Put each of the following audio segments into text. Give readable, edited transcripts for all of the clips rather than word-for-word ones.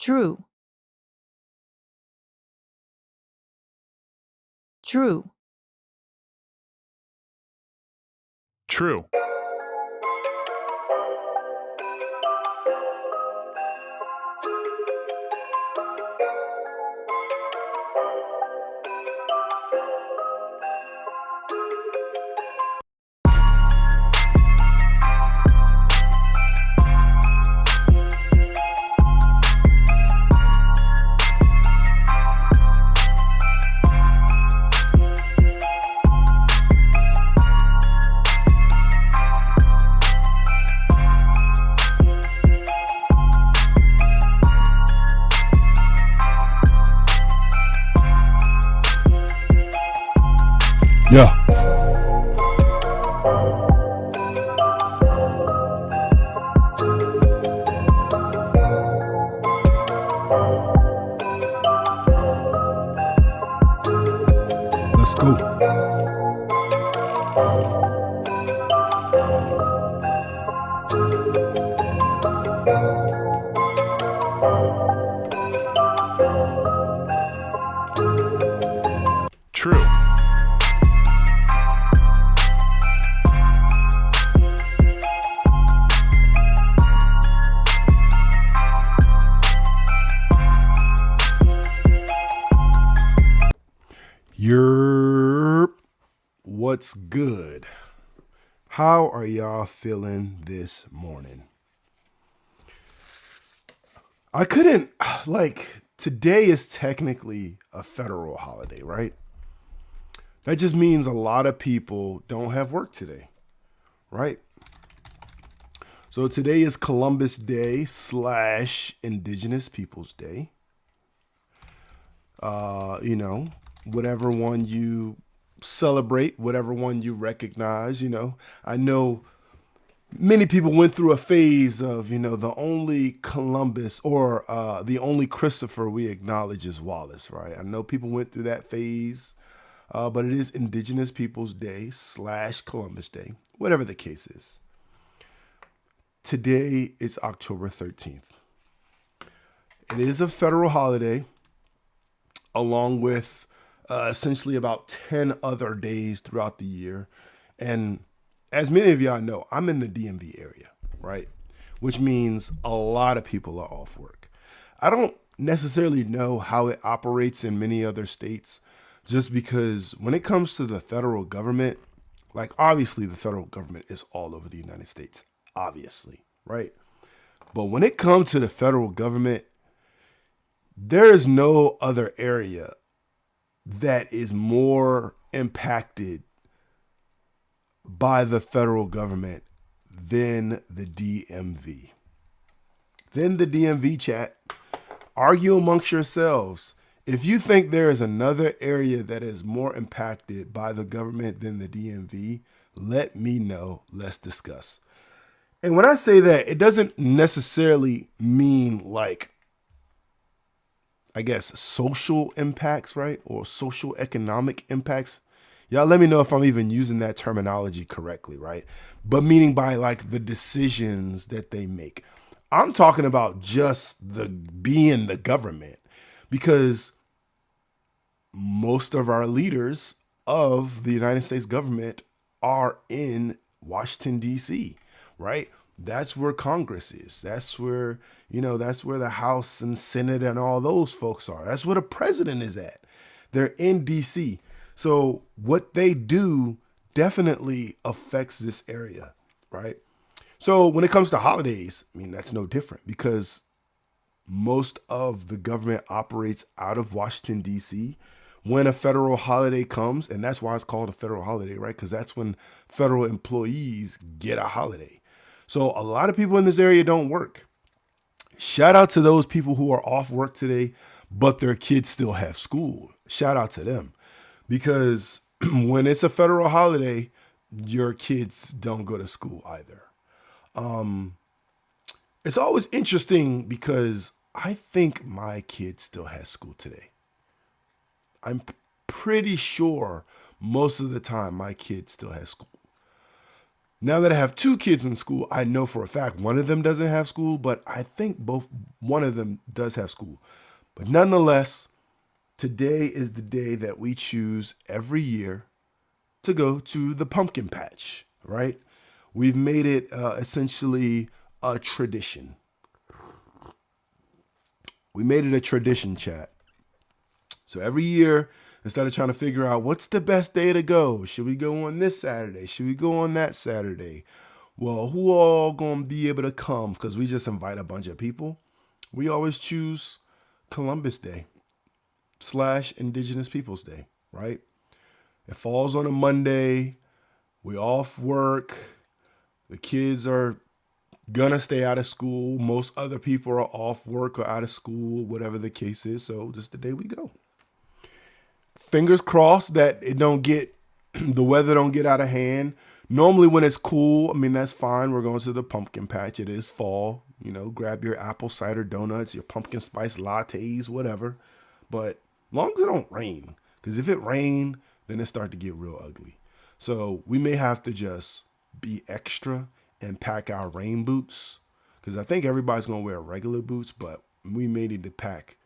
true, true, True. Yeah. Let's go. True. Yerp. What's good? How are y'all feeling this morning? I couldn't, today is technically a federal holiday, right? That just means a lot of people don't have work today, right? So today is Columbus Day / Indigenous Peoples Day. Whatever one you celebrate, whatever one you recognize, I know many people went through a phase of, the only Columbus or the only Christopher we acknowledge is Wallace, right? I know people went through that phase, but it is Indigenous Peoples Day / Columbus Day, whatever the case is. Today is October 13th. It is a federal holiday, along with essentially about 10 other days throughout the year. And as many of y'all know, I'm in the DMV area, right? Which means a lot of people are off work. I don't necessarily know how it operates in many other states, just because when it comes to the federal government, like obviously the federal government is all over the United States, obviously, right? But when it comes to the federal government, there is no other area that is more impacted by the federal government than the DMV. Then the DMV chat. Argue amongst yourselves. If you think there is another area that is more impacted by the government than the DMV, let me know. Let's discuss. And when I say that, it doesn't necessarily mean I guess, social impacts, right? Or social economic impacts. Y'all let me know if I'm even using that terminology correctly, right? But meaning by the decisions that they make. I'm talking about just the being the government, because most of our leaders of the United States government are in Washington, D.C., right? That's where Congress is. That's where, that's where the House and Senate and all those folks are. That's where the president is at. They're in D.C. So what they do definitely affects this area, right? So when it comes to holidays, that's no different, because most of the government operates out of Washington, D.C. When a federal holiday comes, and that's why it's called a federal holiday, right? Because that's when federal employees get a holiday. So a lot of people in this area don't work. Shout out to those people who are off work today, but their kids still have school. Shout out to them. Because when it's a federal holiday, your kids don't go to school either. It's always interesting because I think my kid still has school today. I'm pretty sure most of the time my kid still has school. Now that I have two kids in school, I know for a fact one of them doesn't have school, but I think both one of them does have school. But nonetheless, today is the day that we choose every year to go to the pumpkin patch, right? We've made it essentially a tradition. We made it a tradition, chat. So every year, instead of trying to figure out what's the best day to go, should we go on this Saturday? Should we go on that Saturday? Well, who all gonna be able to come? Because we just invite a bunch of people. We always choose Columbus Day / Indigenous Peoples Day, right? It falls on a Monday. We off work. The kids are gonna stay out of school. Most other people are off work or out of school, whatever the case is. So just the day we go. Fingers crossed that it don't get the weather don't get out of hand. Normally when it's cool, I mean that's fine. We're going to the pumpkin patch. It is fall. You know, grab your apple cider donuts, your pumpkin spice lattes, whatever. But long as it don't rain, because if it rain, then it start to get real ugly. So we may have to just be extra and pack our rain boots, because I think everybody's gonna wear regular boots, but we may need to pack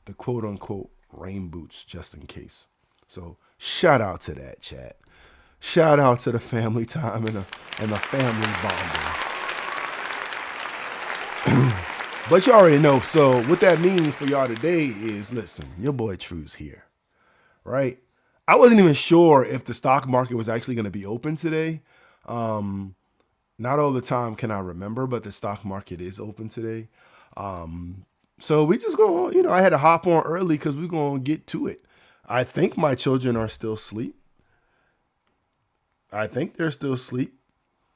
the quote unquote rain boots just in case. So shout out to that, chat. Shout out to the family time and the family bonding. But you already know. So what that means for y'all today is, listen, your boy True's here, right? I wasn't even sure if the stock market was actually going to be open today. Not all the time can I remember, but the stock market is open today. So we just going, I had to hop on early because we're going to get to it. I think my children are still asleep. I think they're still asleep.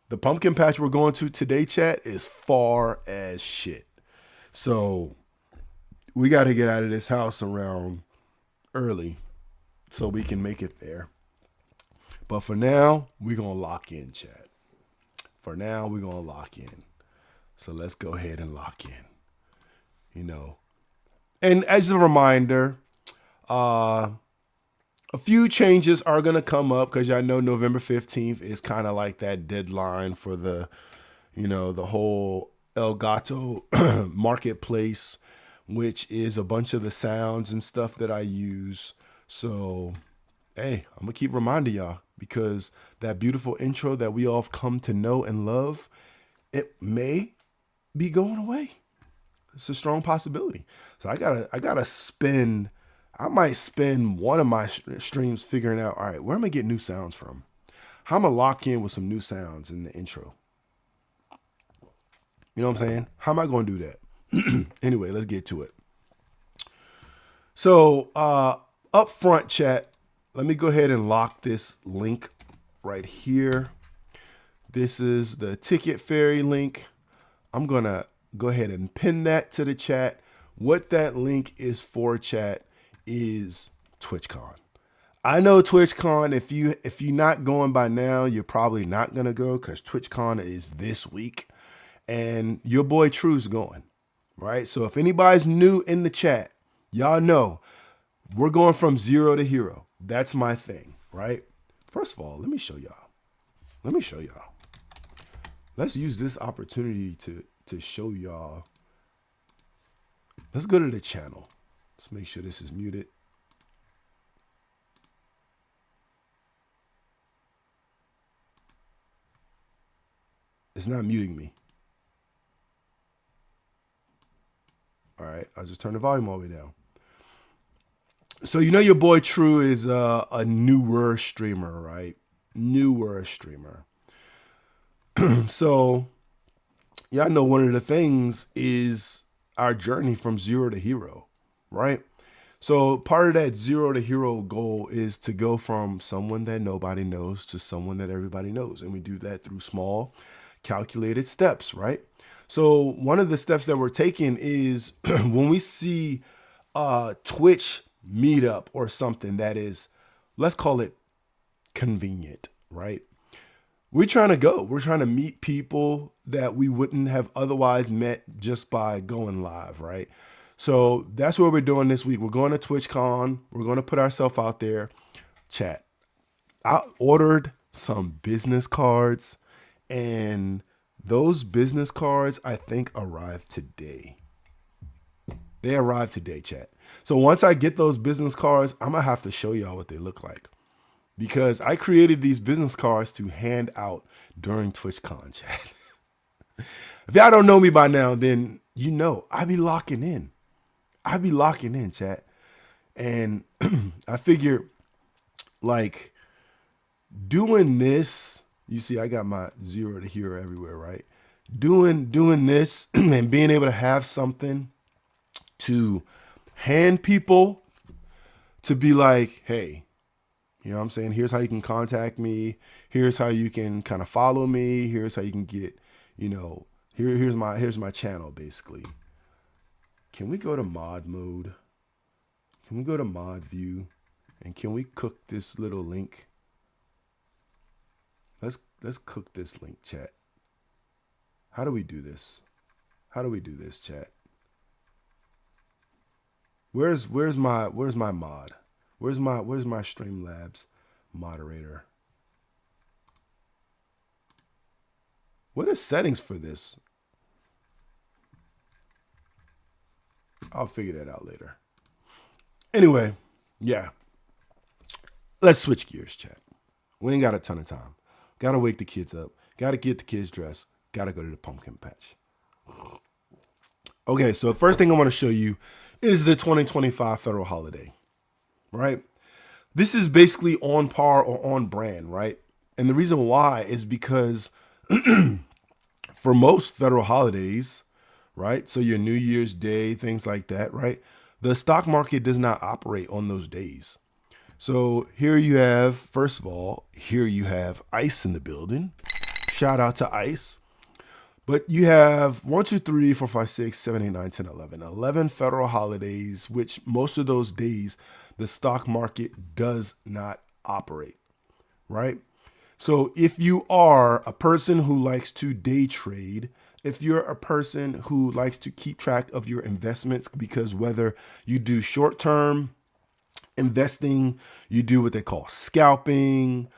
The pumpkin patch we're going to today, chat, is far as shit. So we got to get out of this house around early so we can make it there. But for now, we're going to lock in, chat. For now, we're going to lock in. So let's go ahead and lock in. And as a reminder, a few changes are going to come up because I know November 15th is kind of like that deadline for the whole El Gato marketplace, which is a bunch of the sounds and stuff that I use. So, hey, I'm going to keep reminding y'all because that beautiful intro that we all have come to know and love, it may be going away. It's a strong possibility. So I gotta spend. I might spend one of my streams figuring out, all right, where am I getting new sounds from? How am I lock in with some new sounds in the intro? You know what I'm saying? How am I going to do that? Anyway, let's get to it. So up front, chat, let me go ahead and lock this link right here. This is the Ticket Fairy link. I'm going to go ahead and pin that to the chat. What that link is for, chat, is TwitchCon. I know TwitchCon, if you're not going by now, you're probably not going to go because TwitchCon is this week. And your boy True's going, right? So if anybody's new in the chat, y'all know we're going from zero to hero. That's my thing, right? First of all, let me show y'all. Let's use this opportunity to show y'all. Let's go to the channel. Let's make sure this is muted. It's not muting me. All right, I'll just turn the volume all the way down. So your boy True is a newer streamer, right? Newer streamer. So, I know one of the things is our journey from zero to hero, right? So part of that zero to hero goal is to go from someone that nobody knows to someone that everybody knows. And we do that through small, calculated steps, right? So one of the steps that we're taking is when we see a Twitch meetup or something that is, let's call it convenient, right? We're trying to go. We're trying to meet people that we wouldn't have otherwise met just by going live, right? So that's what we're doing this week. We're going to TwitchCon. We're going to put ourselves out there. Chat. I ordered some business cards And those business cards, I think, arrived today. They arrived today, chat. So once I get those business cards, I'm going to have to show y'all what they look like. Because I created these business cards to hand out during TwitchCon, chat. If y'all don't know me by now, then you know I be locking in. I be locking in, chat. And I figure, like, doing this, you see, I got my 0 to hero everywhere, right? Doing this and being able to have something to hand people to be like, hey, you know what I'm saying? Here's how you can contact me. Here's how you can kind of follow me. Here's how you can get, you know, here's my channel, basically. Can we go to mod mode? Can we go to mod view? And can we cook this little link? Let's cook this link, chat. How do we do this? How do we do this, chat? Where's my mod? Where's my Streamlabs moderator? What are settings for this? I'll figure that out later. Anyway, yeah. Let's switch gears, chat. We ain't got a ton of time. Gotta wake the kids up. Gotta get the kids dressed. Gotta go to the pumpkin patch. Okay, so the first thing I want to show you is the 2025 federal holiday, right? This is basically on par or on brand, right? And the reason why is because for most federal holidays, right? So your New Year's Day, things like that, right? The stock market does not operate on those days. So here you have, first of all, here you have ICE in the building. Shout out to ICE. But you have 1, 2, 3, 4, 5, 6, 7, 8, 9, 10, 11. 11 federal holidays, which most of those days, the stock market does not operate, right? So if you are a person who likes to day trade, if you're a person who likes to keep track of your investments, because whether you do short-term investing, you do what they call scalping,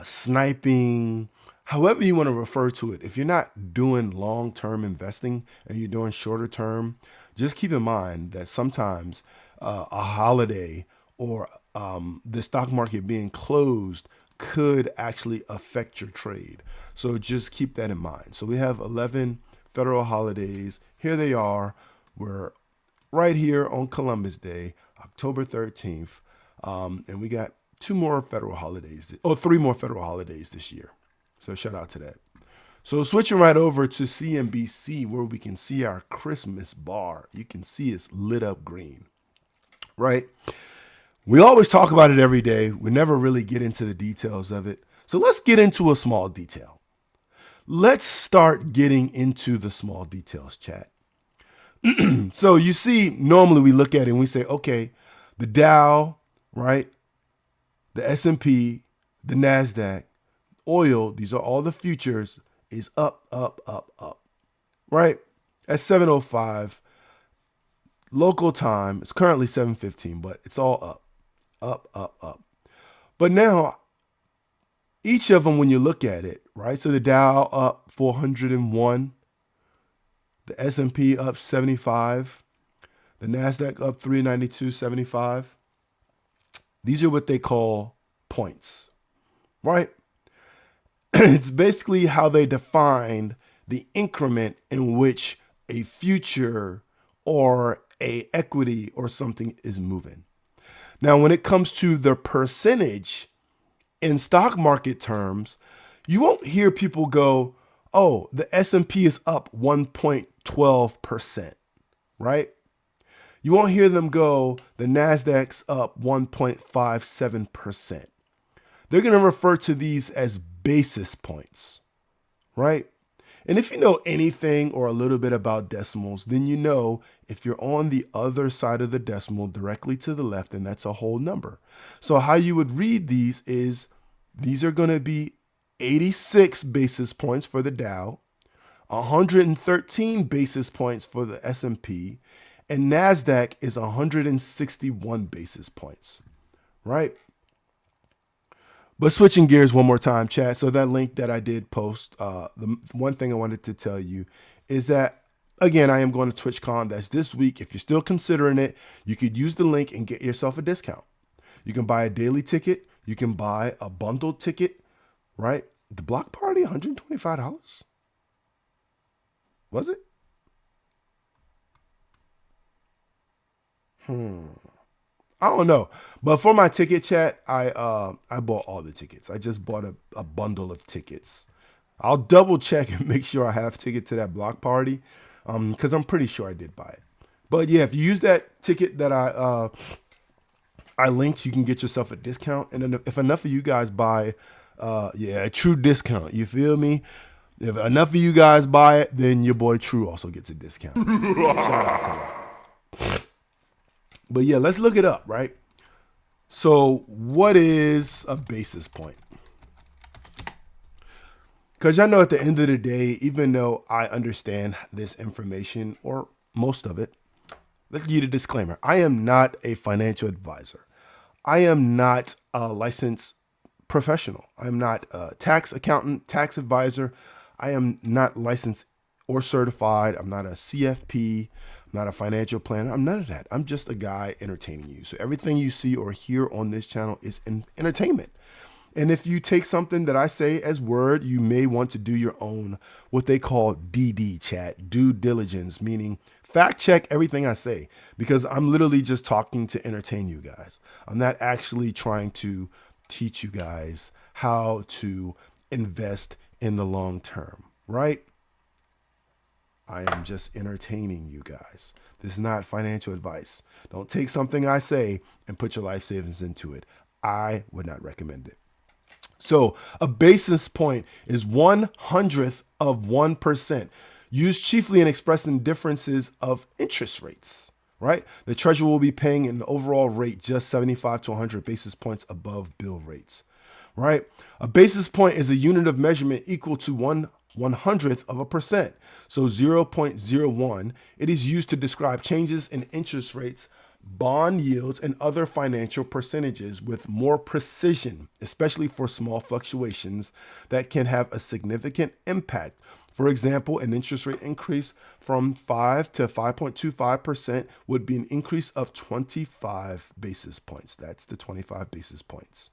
sniping, however you want to refer to it. If you're not doing long-term investing and you're doing shorter term, just keep in mind that sometimes a holiday or the stock market being closed could actually affect your trade. So just keep that in mind. So we have 11 federal holidays. Here they are. We're right here on Columbus Day, October 13th. And we got 3 more federal holidays this year. So shout out to that. So switching right over to CNBC, where we can see our Christmas bar. You can see it's lit up green, right? We always talk about it every day. We never really get into the details of it. So let's get into a small detail. Let's start getting into the small details, chat. So you see, normally we look at it and we say, okay, the Dow, right? The S&P, the NASDAQ, oil, these are all the futures, is up, right? At 7:05 local time, it's currently 7:15, but it's all up. But now, each of them, when you look at it, right? So the Dow up 401, the S&P up 75, the NASDAQ up 392.75. These are what they call points, right? It's basically how they defined the increment in which a future or a equity or something is moving. Now, when it comes to the percentage in stock market terms, you won't hear people go, oh, the S&P is up 1.12%, right? You won't hear them go, the NASDAQ's up 1.57%. They're going to refer to these as basis points, right? And if you know anything or a little bit about decimals, then you know if you're on the other side of the decimal directly to the left, then that's a whole number. So how you would read these is these are going to be 86 basis points for the Dow, 113 basis points for the S&P, and NASDAQ is 161 basis points, right? But switching gears one more time, chat. So that link that I did post, the one thing I wanted to tell you is that again, I am going to TwitchCon. That's this week. If you're still considering it, you could use the link and get yourself a discount. You can buy a daily ticket. You can buy a bundled ticket, right? The block party, $125. Was it? I don't know. But for my ticket chat, I bought all the tickets. I just bought a bundle of tickets. I'll double check and make sure I have ticket to that block party. Because I'm pretty sure I did buy it. But yeah, if you use that ticket that I linked, you can get yourself a discount. And then if enough of you guys buy a true discount, you feel me? If enough of you guys buy it, then your boy True also gets a discount. Shout out to him. But yeah, let's look it up, right? So what is a basis point? Because y'all know at the end of the day, even though I understand this information or most of it, let's give you the disclaimer. I am not a financial advisor. I am not a licensed professional. I'm not a tax accountant, tax advisor. I am not licensed or certified. I'm not a CFP. I'm not a financial planner. I'm none of that. I'm just a guy entertaining you. So everything you see or hear on this channel is entertainment. And if you take something that I say as word, you may want to do your own, what they call DD chat, due diligence, meaning fact check everything I say, because I'm literally just talking to entertain you guys. I'm not actually trying to teach you guys how to invest in the long term, right? I am just entertaining you guys. This is not financial advice. Don't take something I say and put your life savings into it. I would not recommend it. So a basis point is 1/100th of 1%, used chiefly in expressing differences of interest rates, right? The treasurer will be paying an overall rate just 75 to 100 basis points above bill rates, right? A basis point is a unit of measurement equal to 1/100th of a percent. So 0.01, it is used to describe changes in interest rates, bond yields, and other financial percentages with more precision, especially for small fluctuations that can have a significant impact. For example, an interest rate increase from 5 to 5.25% would be an increase of 25 basis points. That's the 25 basis points,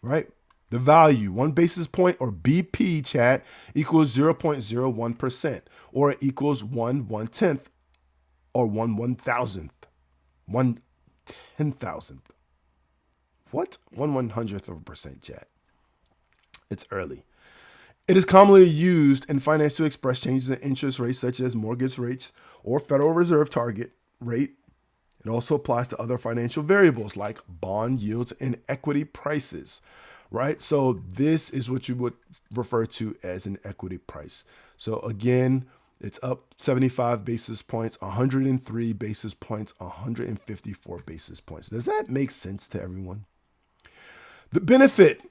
right? The value, 1 basis point or BP chat equals 0.01% or it equals 1/110th or 1/1000th. 1/10,000th. What? 1/100th of a percent, chat. It's early. It is commonly used in finance to express changes in interest rates such as mortgage rates or Federal Reserve target rate. It also applies to other financial variables like bond yields and equity prices, right? So this is what you would refer to as an equity price. So again, it's up 75 basis points, 103 basis points, 154 basis points. Does that make sense to everyone? The benefit.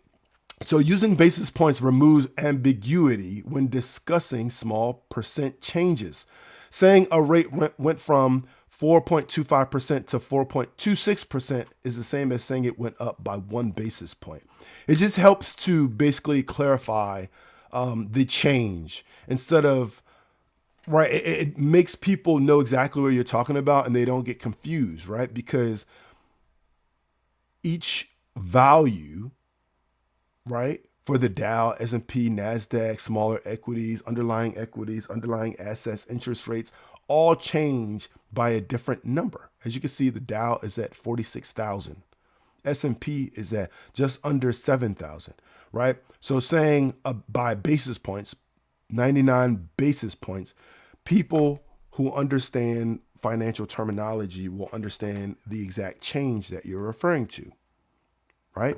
So using basis points removes ambiguity when discussing small percent changes. Saying a rate went from 4.25% to 4.26% is the same as saying it went up by 1 basis point. It just helps to basically clarify the change instead of, right, it makes people know exactly what you're talking about and they don't get confused, right? Because each value, right, for the Dow, S&P, NASDAQ, smaller equities, underlying assets, interest rates, all change by a different number. As you can see, the Dow is at 46,000. S&P is at just under 7,000, right? So saying by basis points, 99 basis points, people who understand financial terminology will understand the exact change that you're referring to, right?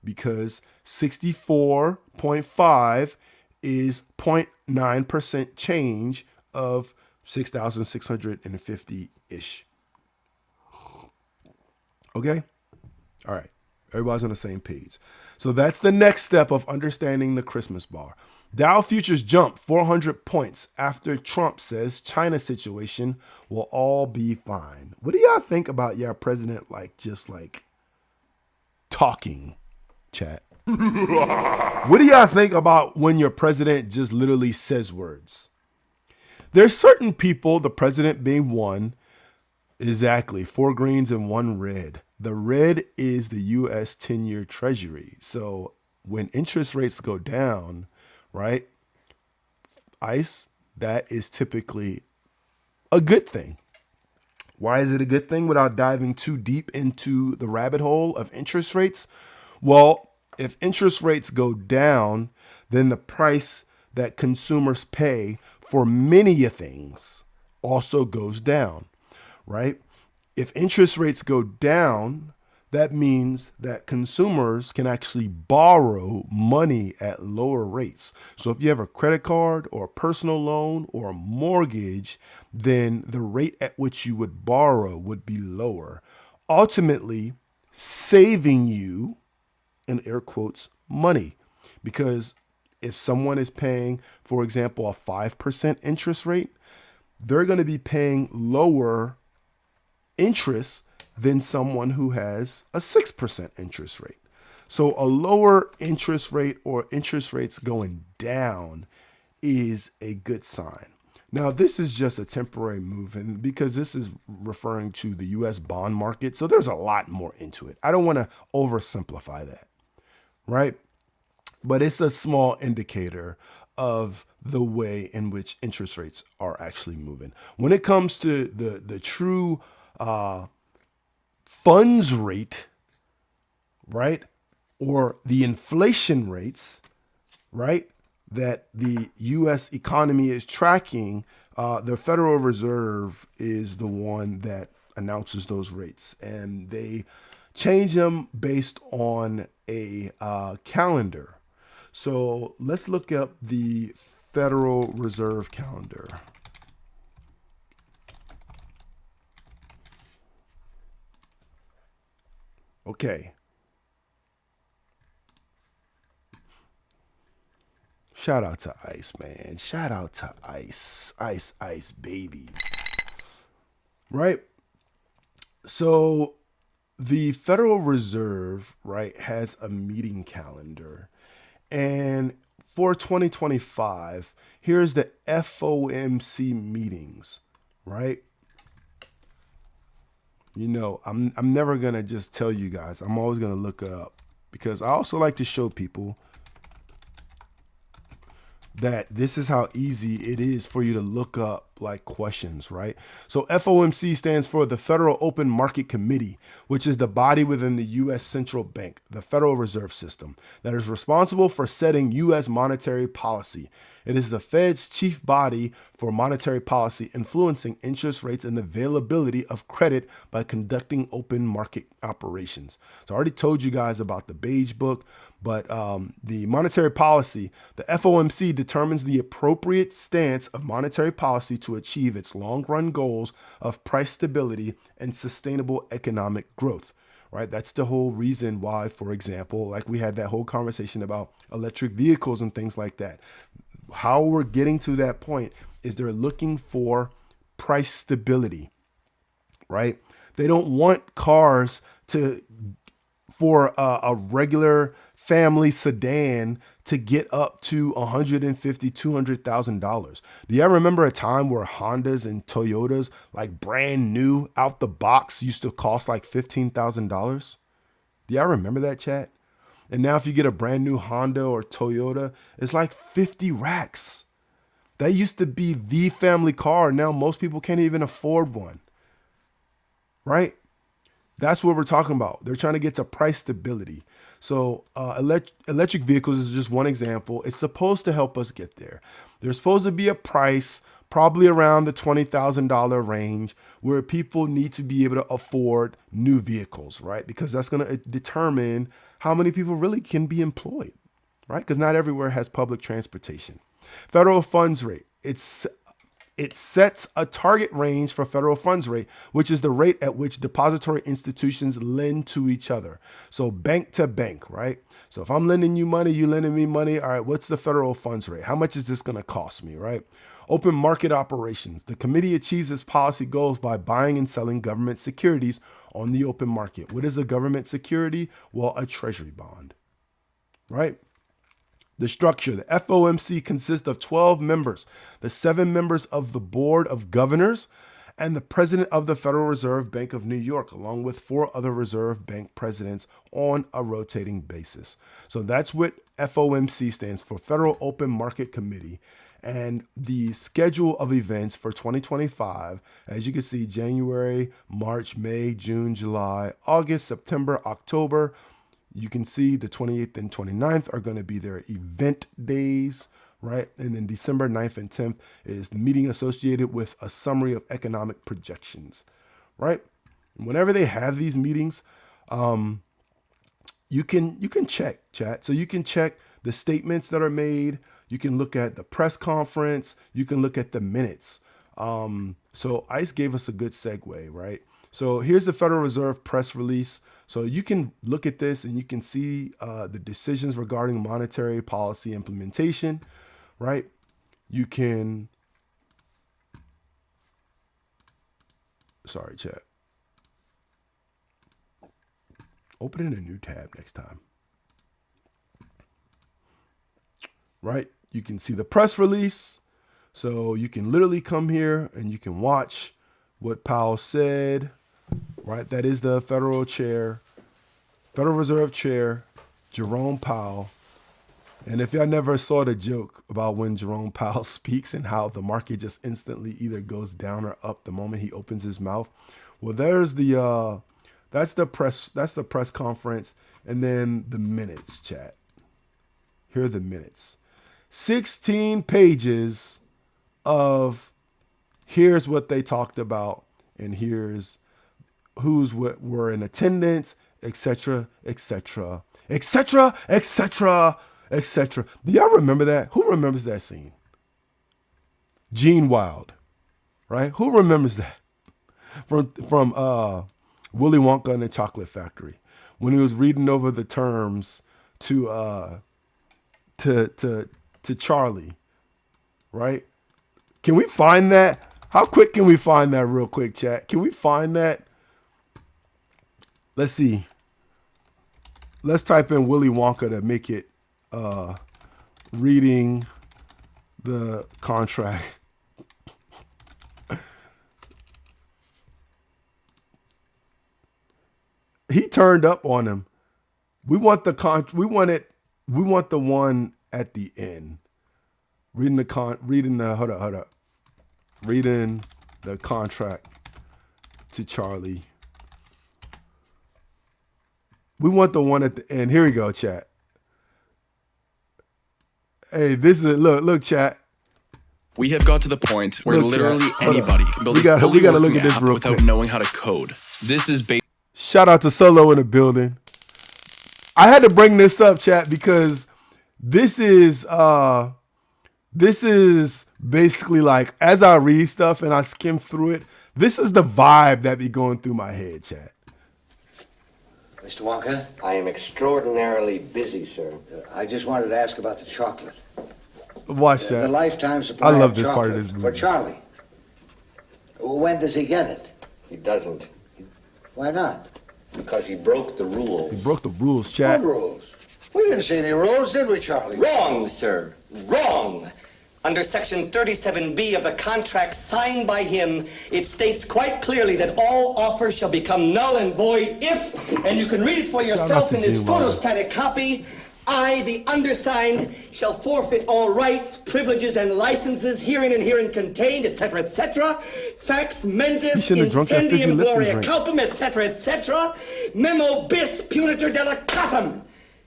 Because 64.5 is 0.9% change of 6,650-ish. Okay? All right. Everybody's on the same page. So that's the next step of understanding the Christmas bar. Dow futures jump 400 points after Trump says China situation will all be fine. What do y'all think about your president just talking chat. What do y'all think about when your president just literally says words? There's certain people, the president being one, exactly, 4 greens and 1 red. The red is the U.S. 10-year Treasury. So when interest rates go down, right, ICE, that is typically a good thing. Why is it a good thing without diving too deep into the rabbit hole of interest rates? Well, if interest rates go down, then the price that consumers pay for many things also goes down, right? If interest rates go down, that means that consumers can actually borrow money at lower rates. So if you have a credit card or a personal loan or a mortgage, then the rate at which you would borrow would be lower, ultimately saving you, in air quotes, money. Because if someone is paying, for example, a 5% interest rate, they're going to be paying lower interest than someone who has a 6% interest rate. So a lower interest rate or interest rates going down is a good sign. Now, this is just a temporary move, and because this is referring to the US bond market, so there's a lot more into it. I don't want to oversimplify that, right? But it's a small indicator of the way in which interest rates are actually moving. When it comes to the true funds rate, right, or the inflation rates, right, that the U.S. economy is tracking, the Federal Reserve is the one that announces those rates, and they change them based on a calendar. So let's look up the Federal Reserve calendar. Okay. Shout out to Ice, man. Shout out to Ice. Ice, baby. Right? So the Federal Reserve, right, has a meeting calendar. And for 2025, here's the FOMC meetings, right? You know, I'm never gonna just tell you guys. I'm always gonna look it up because I also like to show people that this is how easy it is for you to look up like questions, right? So FOMC stands for the Federal Open Market Committee, which is the body within the U.S. Central Bank, the Federal Reserve System, that is responsible for setting U.S. monetary policy. It is the Fed's chief body for monetary policy, influencing interest rates and the availability of credit by conducting open market operations. So I already told you guys about the Beige Book, but the monetary policy, the FOMC determines the appropriate stance of monetary policy to achieve its long-run goals of price stability and sustainable economic growth. Right? That's the whole reason why, for example, like we had that whole conversation about electric vehicles and things like that. How we're getting to that point is they're looking for price stability, right? They don't want cars for a regular family sedan to get up to $150,000, $200,000. Do y'all remember a time where Hondas and Toyotas, like brand new out the box, used to cost like $15,000? Do y'all remember that, chat? And now if you get a brand new Honda or Toyota, it's like 50 racks. That used to be the family car. Now most people can't even afford one, right? That's what we're talking about. They're trying to get to price stability. So electric vehicles is just one example. It's supposed to help us get there. There's supposed to be a price probably around the $20,000 range where people need to be able to afford new vehicles, right? Because that's going to determine how many people really can be employed, right? Because not everywhere has public transportation. Federal funds rate. It sets a target range for federal funds rate, which is the rate at which depository institutions lend to each other. So bank to bank, right? So if I'm lending you money, you lending me money. All right, what's the federal funds rate? How much is this going to cost me, right? Open market operations. The committee achieves its policy goals by buying and selling government securities on the open market. What is a government security? Well, a treasury bond. right? The structure, the FOMC consists of 12 members, the 7 members of the Board of Governors, and the president of the Federal Reserve Bank of New York, along with 4 other Reserve Bank presidents on a rotating basis. So that's what FOMC stands for, Federal Open Market Committee. And the schedule of events for 2025, as you can see, January, March, May, June, July, August, September, October. You can see the 28th and 29th are going to be their event days, right? And then December 9th and 10th is the meeting associated with a summary of economic projections, right? And whenever they have these meetings, you can check, chat. So you can check the statements that are made. You can look at the press conference. You can look at the minutes. So ICE gave us a good segue, right? So here's the Federal Reserve press release. So you can look at this and you can see the decisions regarding monetary policy implementation, right? You can, sorry, chat. Open in a new tab next time, right? You can see the press release. So you can literally come here and you can watch what Powell said, right? That is the Federal Reserve Chair, Jerome Powell. And if y'all never saw the joke about when Jerome Powell speaks and how the market just instantly either goes down or up the moment he opens his mouth, well, there's the that's the press conference, and then the minutes, chat. Here are the minutes. 16 pages of here's what they talked about, and here's who's what were in attendance, etc., etc., etc., etc., etc. Do y'all remember that? Who remembers that scene? Gene Wilde, right? Who remembers that? From Willy Wonka and the Chocolate Factory, when he was reading over the terms to Charlie, right? Can we find that? How quick can we find that real quick, chat? Can we find that? Let's see. Let's type in Willy Wonka to make it reading the contract. He turned up on him. We want the one at the end. Reading the contract to Charlie. We want the one at the end. Here we go, chat. Hey, this is look, chat. We have got to the point where Look, literally chat, hold anybody on. can build We gotta look at this app real without quick. knowing how to code. This is based. Shout out to Solo in the building. I had to bring this up, chat, because this is basically like, as I read stuff and I skim through it, this is the vibe that be going through my head, chat. Mr. Wonka, I am extraordinarily busy, sir. I just wanted to ask about the chocolate. Watch The that. lifetime supply I love of this part of chocolate this movie. for Charlie. When does he get it? He doesn't, Why not? because he broke the rules. He broke the rules, What chat. rules? We didn't see any rules, did we, Charlie? Wrong, sir. Wrong. Under Section 37B of the contract signed by him, it states quite clearly that all offers shall become null and void if, and you can read it for Shout out yourself to in this Gene Wilder. photostatic copy, I, the undersigned, shall forfeit all rights, privileges, and licenses herein and herein contained, etc., etc. Fax You mentis shouldn't have drunk that fizzy incendium lifting gloria drink. culpum, etc., etc. Memo bis punitor delicatum.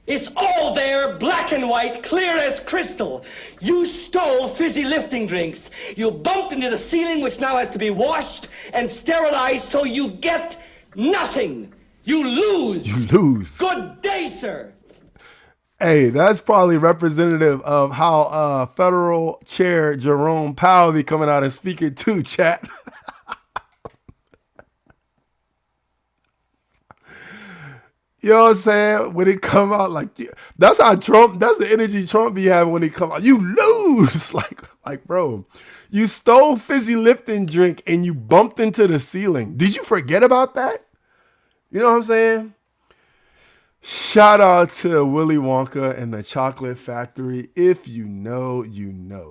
It's all there, black and white, clear as crystal. You stole fizzy lifting drinks. You bumped into the ceiling, which now has to be washed and sterilized, so you get nothing. You lose. You lose. Good day, sir. Hey, that's probably representative of how Federal Chair Jerome Powell be coming out and speaking too, chat. You know what I'm saying? When it come out, like, that's how Trump, that's the energy Trump be having when he come out. You lose. Like, bro, you stole fizzy lifting drink and you bumped into the ceiling. Did you forget about that? You know what I'm saying? Shout out to Willy Wonka and the Chocolate Factory. If you know,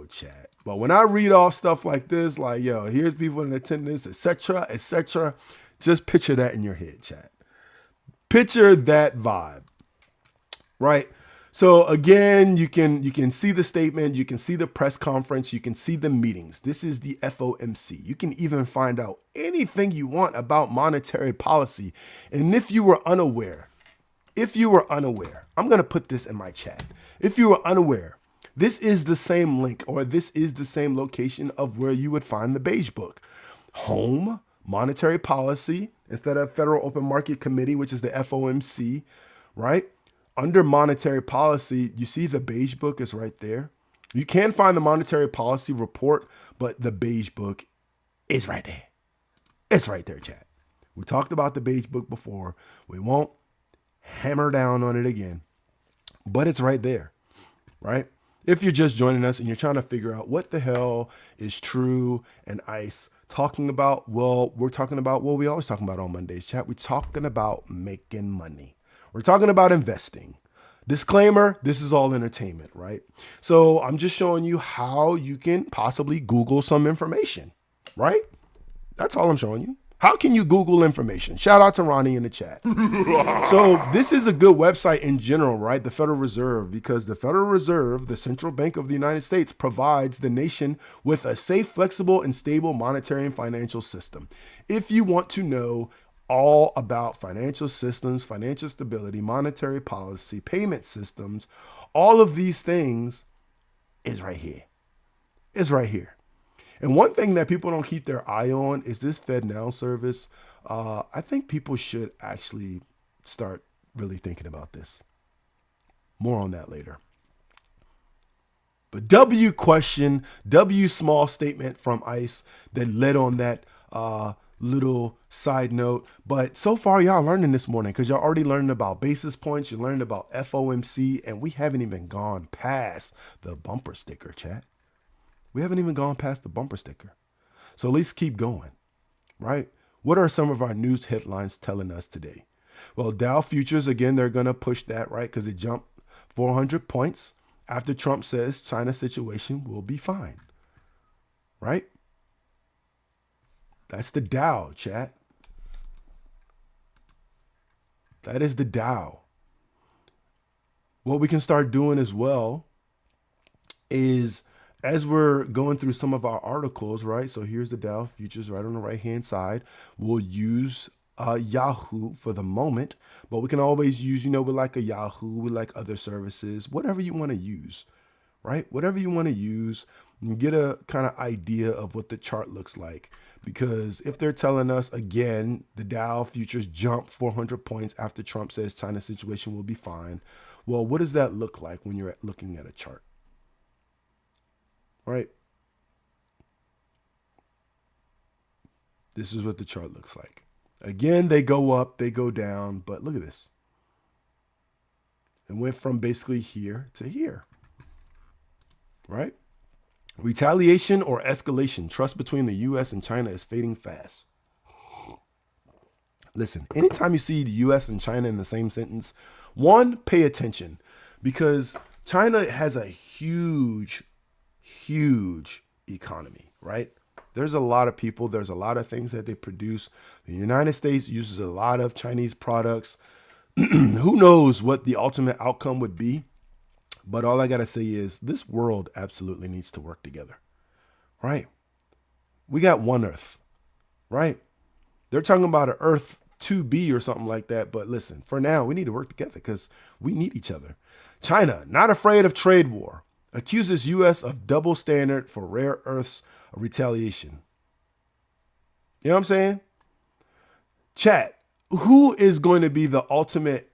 chat. But when I read off stuff like this, like, yo, here's people in attendance, etc., etc., just picture that in your head, chat. Picture that vibe, right? So again, you can see the statement, you can see the press conference, you can see the meetings. This is the FOMC. You can even find out anything you want about monetary policy. And if you were unaware, I'm going to put this in my chat. If you were unaware, this is the same link, or this is the same location of where you would find the beige book. Home, monetary policy, instead of Federal Open Market Committee, which is the FOMC, right? Under monetary policy, you see the beige book is right there. You can find the monetary policy report, but the beige book is right there. It's right there, chat. We talked about the beige book before. We won't hammer down on it again, but it's right there, right? If you're just joining us and you're trying to figure out what the hell is True and ICE talking about, well, we're talking about what we always talking about on Mondays, chat. We're talking about making money. We're talking about investing. Disclaimer, this is all entertainment, right? So I'm just showing you how you can possibly Google some information, right? That's all I'm showing you. How can you Google information? Shout out to Ronnie in the chat. So this is a good website in general, right? The Federal Reserve, because the Federal Reserve, the central bank of the United States, provides the nation with a safe, flexible, and stable monetary and financial system. If you want to know all about financial systems, financial stability, monetary policy, payment systems, all of these things is right here. It's right here. And one thing that people don't keep their eye on is this FedNow service. I think people should actually start really thinking about this. More on that later. But W question, W small statement from ICE that led on that little side note. But so far, y'all learning this morning because y'all already learned about basis points. You learned about FOMC, and we haven't even gone past the bumper sticker, chat. We haven't even gone past the bumper sticker. So at least keep going, right? What are some of our news headlines telling us today? Well, Dow futures, again, they're going to push that, right? Because it jumped 400 points after Trump says China's situation will be fine, right? That's the Dow, chat. That is the Dow. What we can start doing as well is, as we're going through some of our articles, right? So here's the Dow futures right on the right-hand side. We'll use Yahoo for the moment, but we can always use, with like a Yahoo, with like other services, whatever you want to use, right? Whatever you want to use, and get a kind of idea of what the chart looks like. Because if they're telling us, again, the Dow futures jump 400 points after Trump says China's situation will be fine, well, what does that look like when you're looking at a chart? Right? This is what the chart looks like. Again, they go up, they go down, but look at this. It went from basically here to here. Right? Retaliation or escalation. Trust between the U.S. and China is fading fast. Listen, anytime you see the U.S. and China in the same sentence, one, pay attention, because China has a huge economy, right? There's a lot of people, there's a lot of things that they produce. The United States uses a lot of Chinese products. Who knows what the ultimate outcome would be? But all I got to say is this world absolutely needs to work together, right? We got one Earth, right? They're talking about an Earth 2B or something like that. But listen, for now, we need to work together because we need each other. China, not afraid of trade war, accuses U.S. of double standard for rare earths retaliation. You know what I'm saying? Chat, who is going to be the ultimate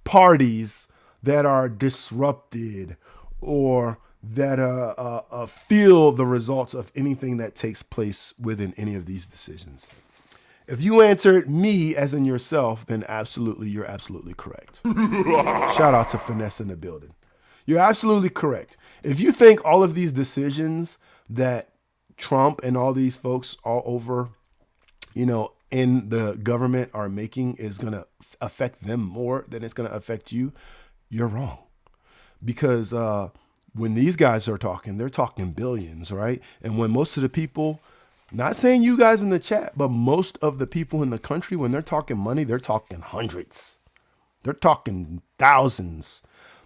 parties that are disrupted or that feel the results of anything that takes place within any of these decisions? If you answered me as in yourself, then absolutely, you're absolutely correct. Shout out to Finesse in the building. You're absolutely correct. If you think all of these decisions that Trump and all these folks all over, in the government are making is going to affect them more than it's going to affect you, you're wrong. Because when these guys are talking, they're talking billions, right? And when most of the people, not saying you guys in the chat, but most of the people in the country, when they're talking money, they're talking hundreds. They're talking thousands.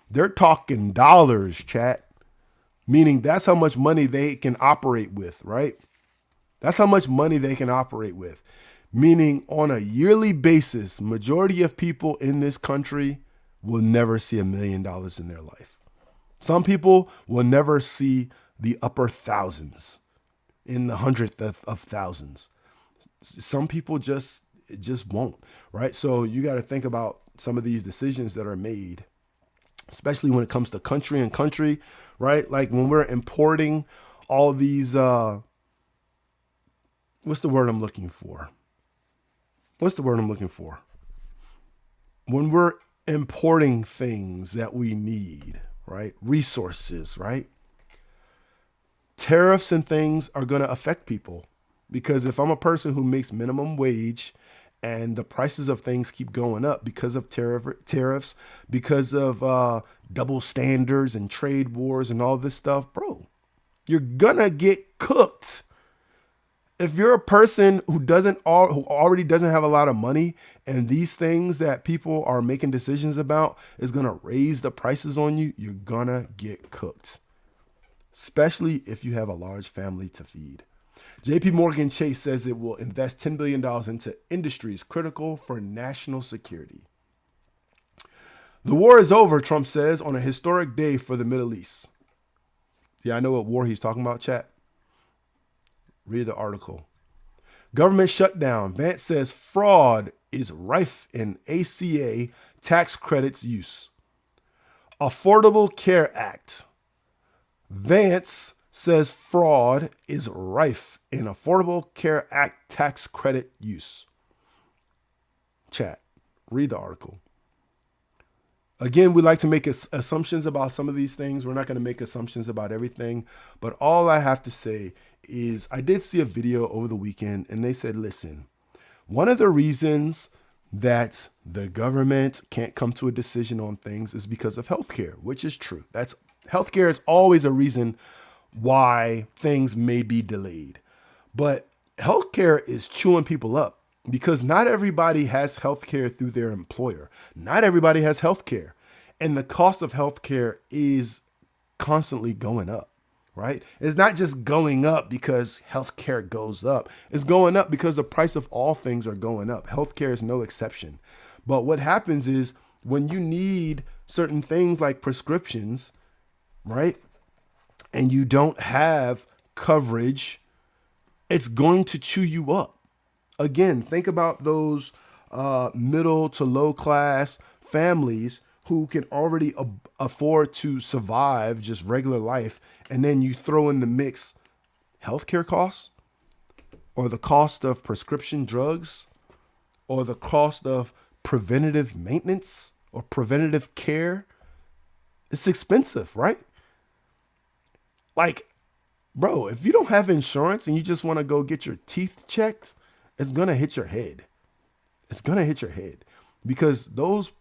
They're talking dollars, chat. Meaning that's how much money they can operate with, right? That's how much money they can operate with. Meaning on a yearly basis, majority of people in this country will never see $1 million in their life. Some people will never see the upper thousands, in the hundredth of thousands. Some people just won't, right? So you got to think about some of these decisions that are made, especially when it comes to country, right? Like when we're importing all these, what's the word I'm looking for? When we're importing things that we need, right? Resources, right? Tariffs and things are going to affect people, because if I'm a person who makes minimum wage and the prices of things keep going up because of tariffs, because of double standards and trade wars and all this stuff, bro, you're gonna get cooked. If you're a person who already doesn't have a lot of money, and these things that people are making decisions about is going to raise the prices on you, you're going to get cooked, especially if you have a large family to feed. JP Morgan Chase says it will invest $10 billion into industries critical for national security. The war is over, Trump says, on a historic day for the Middle East. Yeah, I know what war he's talking about, chat. Read the article. Government shutdown. Vance says fraud is rife in ACA tax credits use. Affordable Care Act. Vance says fraud is rife in Affordable Care Act tax credit use. Chat. Read the article. Again, we like to make assumptions about some of these things. We're not going to make assumptions about everything. But all I have to say is I did see a video over the weekend, and they said, listen, one of the reasons that the government can't come to a decision on things is because of healthcare, which is true. Healthcare is always a reason why things may be delayed. But healthcare is chewing people up, because not everybody has healthcare through their employer. Not everybody has healthcare. And the cost of healthcare is constantly going up, right? It's not just going up because healthcare goes up. It's going up because the price of all things are going up. Healthcare is no exception. But what happens is when you need certain things like prescriptions, right? And you don't have coverage, it's going to chew you up. Again, think about those middle to low class families who can already afford to survive just regular life. And then you throw in the mix healthcare costs, or the cost of prescription drugs, or the cost of preventative maintenance or preventative care. It's expensive, right? Like, bro, if you don't have insurance and you just want to go get your teeth checked, it's going to hit your head. It's going to hit your head, because those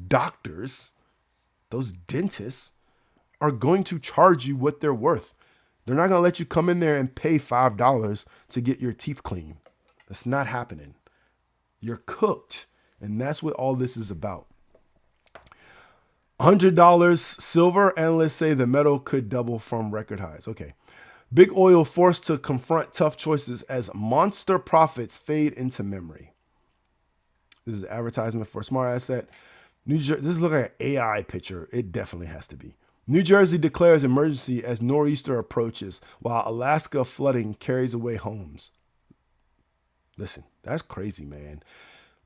doctors, those dentists are going to charge you what they're worth. They're not going to let you come in there and pay $5 to get your teeth clean. That's not happening. You're cooked. And that's what all this is about. $100 silver. Analysts say the metal could double from record highs. Okay. Big oil forced to confront tough choices as monster profits fade into memory. This is an advertisement for a smart asset. This looks like an AI picture. It definitely has to be. New Jersey declares emergency as nor'easter approaches, while Alaska flooding carries away homes. Listen, that's crazy, man.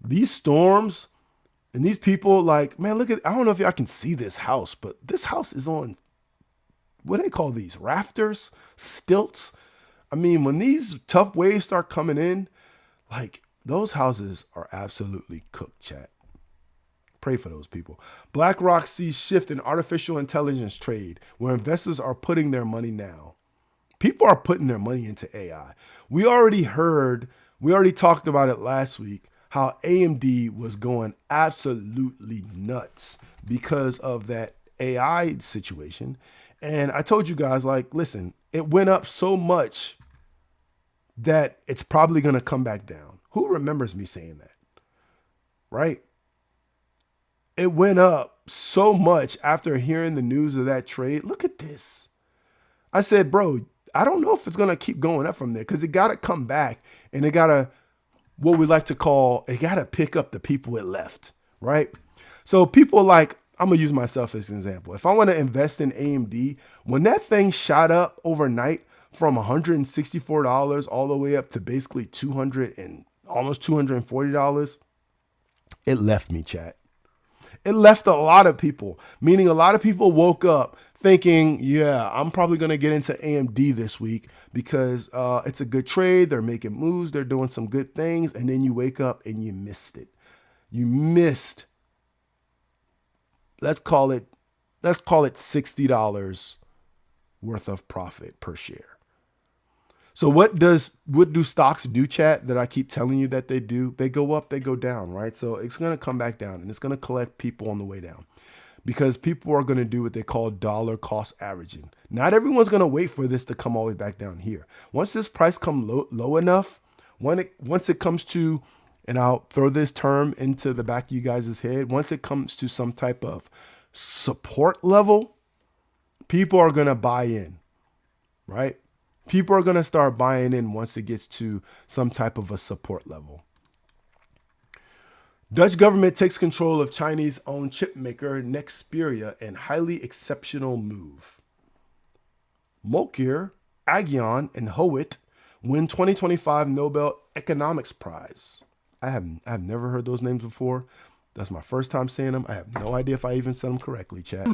These storms and these people, like, man, look at, I don't know if y'all can see this house, but this house is on, what do they call these? Rafters? Stilts? I mean, when these tough waves start coming in, like, those houses are absolutely cooked, chat. Pray for those people. BlackRock sees shift in artificial intelligence trade, where investors are putting their money now. People are putting their money into AI. We already heard We already talked about it last week, how AMD was going absolutely nuts because of that AI situation. And I told you guys, like, listen, it went up so much that it's probably going to come back down. Who remembers me saying that? Right? It went up so much after hearing the news of that trade. Look at this. I said, bro, I don't know if it's going to keep going up from there because it got to come back and it got to, what we like to call, it got to pick up the people it left, right? So people like, I'm going to use myself as an example. If I want to invest in AMD, when that thing shot up overnight from $164 all the way up to basically $200 and almost $240, it left me, chat. It left a lot of people, meaning a lot of people woke up thinking, yeah, I'm probably going to get into AMD this week because it's a good trade. They're making moves. They're doing some good things. And then you wake up and you missed it. You missed, let's call it $60 worth of profit per share. So what do stocks do, chat, that I keep telling you that they do? They go up, they go down, right? So it's going to come back down and it's going to collect people on the way down because people are going to do what they call dollar cost averaging. Not everyone's going to wait for this to come all the way back down here. Once this price comes low enough, once it comes to, and I'll throw this term into the back of you guys' head, once it comes to some type of support level, people are going to buy in, right? People are going to start buying in once it gets to some type of a support level. Dutch government takes control of Chinese-owned chip maker Nexperia in highly exceptional move. Moukir, Agion, and Howitt win 2025 Nobel Economics Prize. I have never heard those names before. That's my first time saying them. I have no idea if I even said them correctly, chat.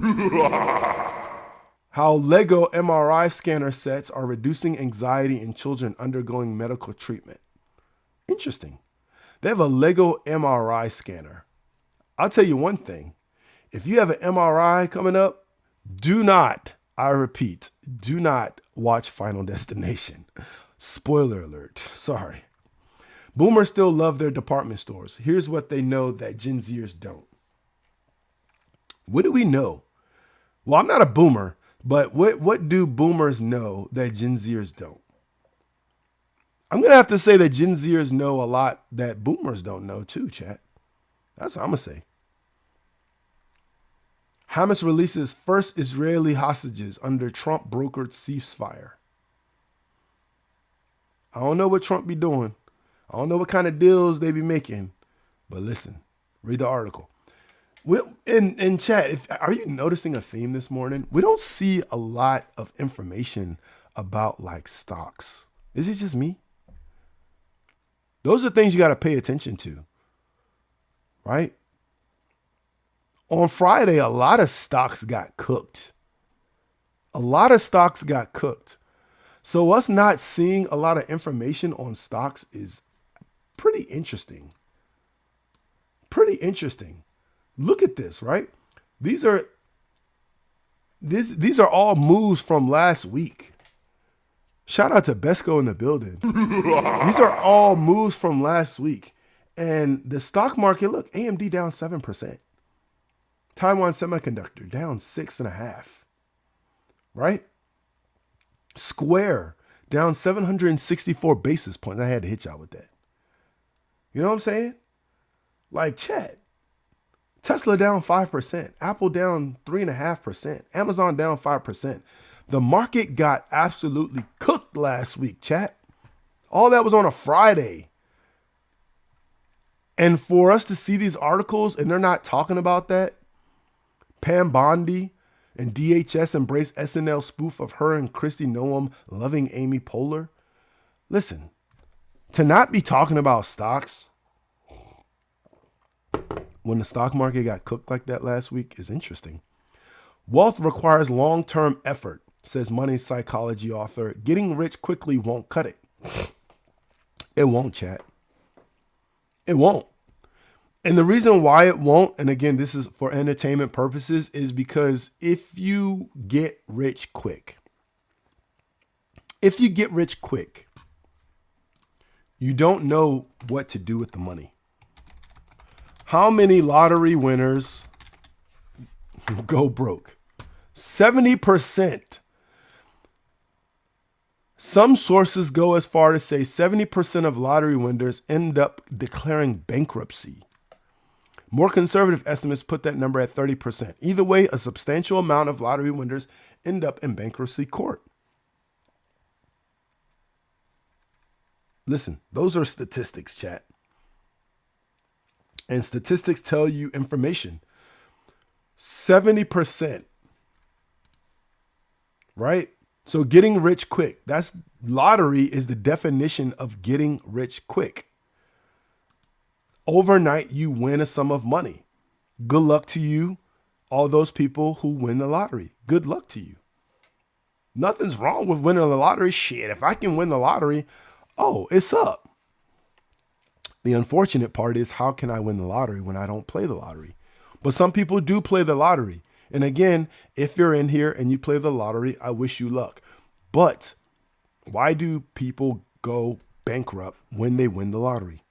How Lego MRI scanner sets are reducing anxiety in children undergoing medical treatment. Interesting. They have a Lego MRI scanner. I'll tell you one thing. If you have an MRI coming up, do not, I repeat, do not watch Final Destination. Spoiler alert. Sorry. Boomers still love their department stores. Here's what they know that Gen Zers don't. What do we know? Well, I'm not a boomer. But what do boomers know that Gen Zers don't? I'm going to have to say that Gen Zers know a lot that boomers don't know too, chat. That's what I'm going to say. Hamas releases first Israeli hostages under Trump brokered ceasefire. I don't know what Trump be doing. I don't know what kind of deals they be making. But listen, read the article. In chat, are you noticing a theme this morning? We don't see a lot of information about like stocks. Is it just me? Those are things you got to pay attention to, right? On Friday, a lot of stocks got cooked. So us not seeing a lot of information on stocks is pretty interesting. Look at this, right? These are all moves from last week. Shout out to Besco in the building. These are all moves from last week. And the stock market, look, AMD down 7%. Taiwan Semiconductor down 6.5%. Right? Square down 764 basis points. I had to hit y'all with that. You know what I'm saying? Like, chat. Tesla down 5%, Apple down 3.5%, Amazon down 5%. The market got absolutely cooked last week, chat. All that was on a Friday. And for us to see these articles and they're not talking about that, Pam Bondi and DHS embrace SNL spoof of her and Kristi Noem loving Amy Poehler. Listen, to not be talking about stocks when the stock market got cooked like that last week is interesting. Wealth requires long-term effort, says money psychology author. Getting rich quickly won't cut it. It won't, chat. It won't. And the reason why it won't, and again, this is for entertainment purposes, is because if you get rich quick, You don't know what to do with the money. How many lottery winners go broke? 70%. Some sources go as far to say 70% of lottery winners end up declaring bankruptcy. More conservative estimates put that number at 30%. Either way, a substantial amount of lottery winners end up in bankruptcy court. Listen, those are statistics, chat. And statistics tell you information. 70%. Right? So getting rich quick. That's lottery is the definition of getting rich quick. Overnight, you win a sum of money. Good luck to you, all those people who win the lottery. Good luck to you. Nothing's wrong with winning the lottery. Shit, if I can win the lottery, oh, it's up. The unfortunate part is, how can I win the lottery when I don't play the lottery? But some people do play the lottery. And again, if you're in here and you play the lottery, I wish you luck. But why do people go bankrupt when they win the lottery?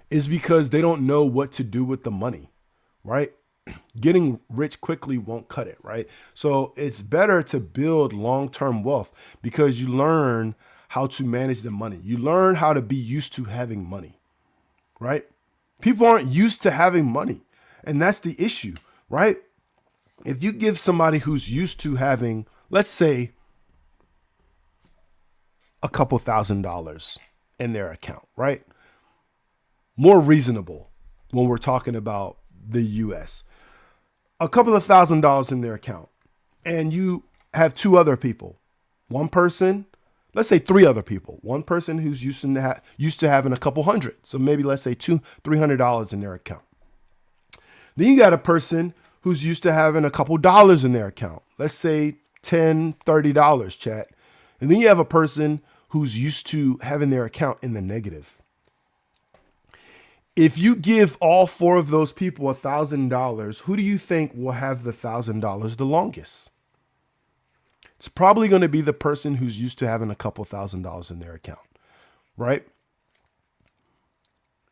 Is because they don't know what to do with the money, right? Getting rich quickly won't cut it, right? So it's better to build long-term wealth because you learn how to manage the money. You learn how to be used to having money, right? People aren't used to having money. And that's the issue, right? If you give somebody who's used to having, let's say, a couple $1,000s in their account, right? More reasonable when we're talking about the US. A couple of $1,000s in their account. And you have two other people. One person, let's say three other people. One person who's used to having a couple hundred. So maybe let's say $300 in their account. Then you got a person who's used to having a couple dollars in their account. Let's say $10, $30, chat. And then you have a person who's used to having their account in the negative. If you give all four of those people $1,000, who do you think will have the $1,000 the longest? It's probably going to be the person who's used to having a couple $1,000s in their account, right?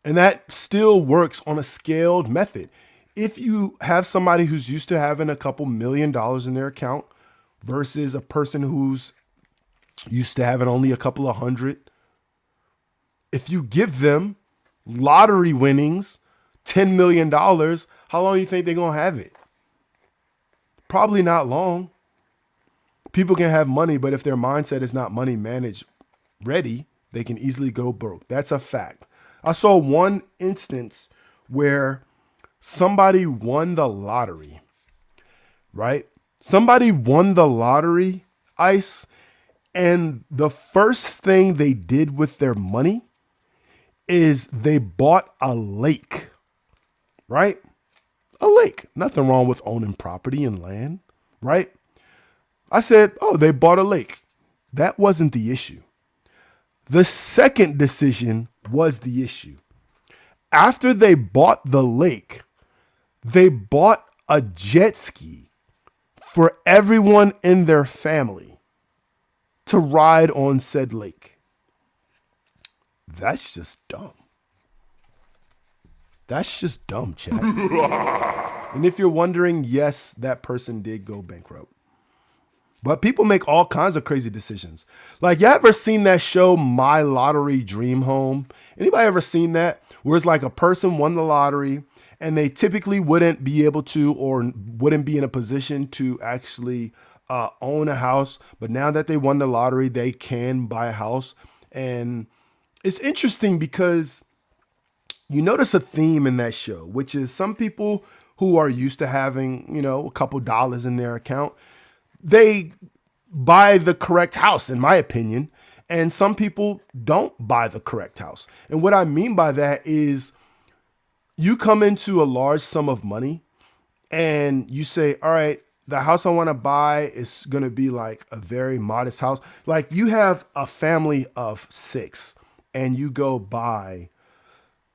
And that still works on a scaled method. If you have somebody who's used to having a couple $1 million in their account versus a person who's used to having only a couple of hundred, if you give them lottery winnings, $10 million, how long do you think they're going to have it? Probably not long. People can have money, but if their mindset is not money managed ready, they can easily go broke. That's a fact. I saw one instance where somebody won the lottery, right? Somebody won the lottery, ICE, and the first thing they did with their money is they bought a lake, right? A lake. Nothing wrong with owning property and land, right? I said, oh, they bought a lake. That wasn't the issue. The second decision was the issue. After they bought the lake, they bought a jet ski for everyone in their family to ride on said lake. That's just dumb. That's just dumb, chat. And if you're wondering, yes, that person did go bankrupt. But people make all kinds of crazy decisions. Like, you ever seen that show, My Lottery Dream Home? Anybody ever seen that? Where it's like a person won the lottery and they typically wouldn't be able to or wouldn't be in a position to actually own a house. But now that they won the lottery, they can buy a house. And it's interesting because you notice a theme in that show, which is some people who are used to having, a couple dollars in their account, they buy the correct house, in my opinion. And some people don't buy the correct house. And what I mean by that is you come into a large sum of money and you say, all right, the house I want to buy is going to be like a very modest house. Like, you have a family of 6 and you go buy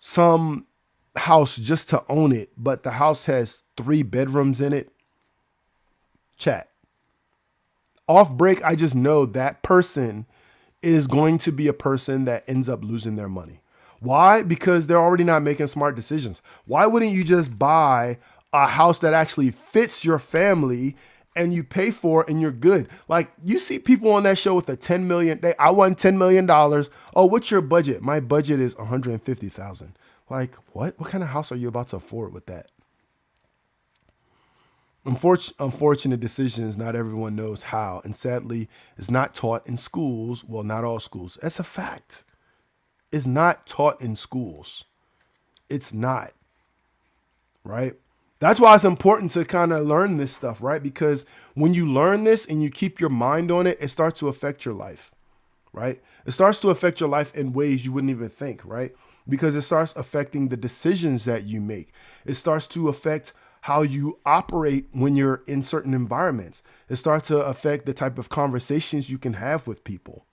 some house just to own it, but the house has 3 bedrooms in it. Chat. Off break, I just know that person is going to be a person that ends up losing their money. Why? Because they're already not making smart decisions. Why wouldn't you just buy a house that actually fits your family and you pay for it and you're good? Like, you see people on that show with a 10 million, I won $10 million. Oh, what's your budget? My budget is 150,000. Like, what? What kind of house are you about to afford with that? Unfortunate decisions, not everyone knows how, and sadly, is not taught in schools. Well, not all schools. That's a fact. It's not taught in schools. It's not, right? That's why it's important to kind of learn this stuff, right? Because when you learn this and you keep your mind on it, it starts to affect your life, right? It starts to affect your life in ways you wouldn't even think, right? Because it starts affecting the decisions that you make. It starts to affect how you operate when you're in certain environments. It starts to affect the type of conversations you can have with people,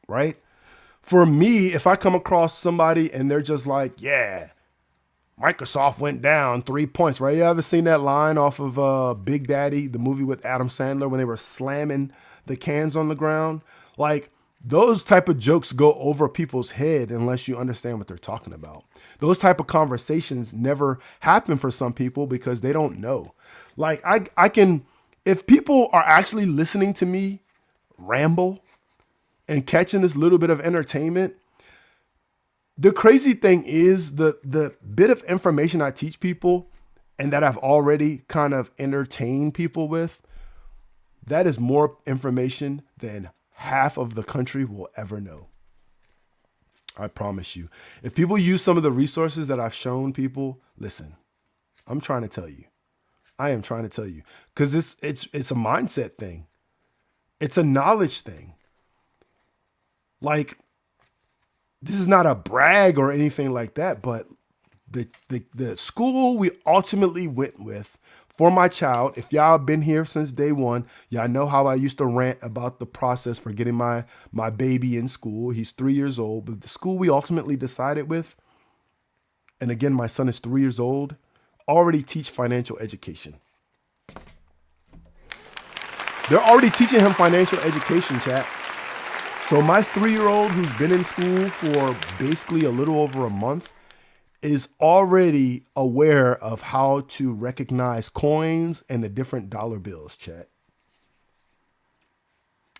right? For me, if I come across somebody and they're just like, yeah, Microsoft went down 3 points, right? You ever seen that line off of Big Daddy, the movie with Adam Sandler, when they were slamming the cans on the ground? Like, those type of jokes go over people's head unless you understand what they're talking about. Those type of conversations never happen for some people because they don't know. Like, I can, if people are actually listening to me ramble and catching this little bit of entertainment, the crazy thing is the bit of information I teach people and that I've already kind of entertained people with, that is more information than half of the country will ever know. I promise you. If people use some of the resources that I've shown people, listen, I'm trying to tell you. I am trying to tell you. Because it's a mindset thing. It's a knowledge thing. Like, this is not a brag or anything like that, but the school we ultimately went with for my child, if y'all been here since day one, y'all know how I used to rant about the process for getting my baby in school. He's 3 years old, but the school we ultimately decided with, and again, my son is 3 years old, already teach financial education. They're already teaching him financial education, chat. So my 3-year-old who's been in school for basically a little over a month is already aware of how to recognize coins and the different dollar bills, chat.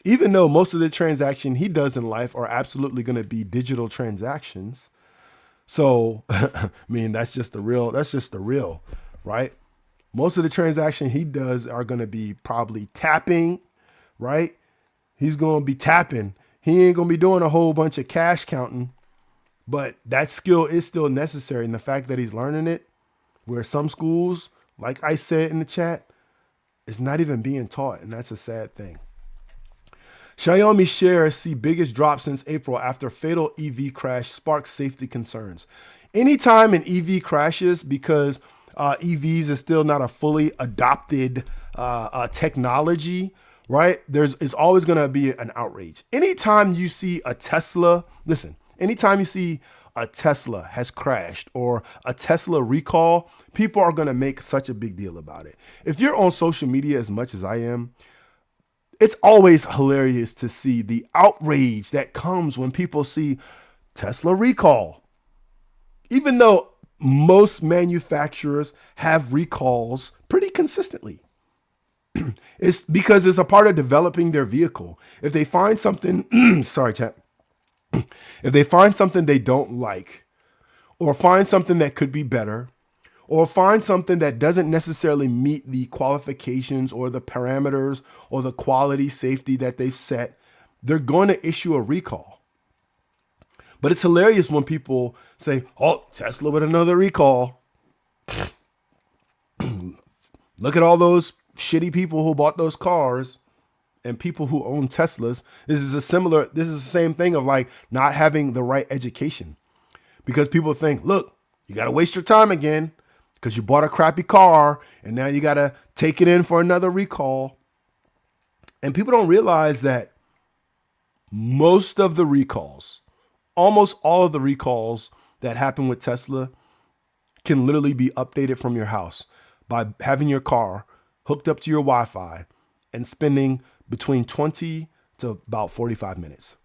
Even though most of the transaction he does in life are absolutely going to be digital transactions. So, I mean, that's just the real, right? Most of the transaction he does are going to be probably tapping, right? He's going to be tapping. He ain't going to be doing a whole bunch of cash counting. But that skill is still necessary. And the fact that he's learning it, where some schools, like I said in the chat, is not even being taught. And that's a sad thing. Xiaomi shares see biggest drop since April after fatal EV crash sparks safety concerns. Anytime an EV crashes, because EVs is still not a fully adopted technology, right? It's always going to be an outrage. Anytime you see a Tesla, listen, anytime you see a Tesla has crashed or a Tesla recall, people are going to make such a big deal about it. If you're on social media as much as I am, it's always hilarious to see the outrage that comes when people see Tesla recall. Even though most manufacturers have recalls pretty consistently. It's because it's a part of developing their vehicle. If they find something, sorry, chat. If they find something they don't like, or find something that could be better, or find something that doesn't necessarily meet the qualifications or the parameters or the quality safety that they've set, they're going to issue a recall. But it's hilarious when people say, oh, Tesla with another recall. Look at all those shitty people who bought those cars and people who own Teslas. This is the same thing of like not having the right education, because people think, look, you got to waste your time again because you bought a crappy car and now you got to take it in for another recall. And people don't realize that most of the recalls, almost all of the recalls that happen with Tesla can literally be updated from your house by having your car hooked up to your Wi-Fi and spending between 20 to about 45 minutes.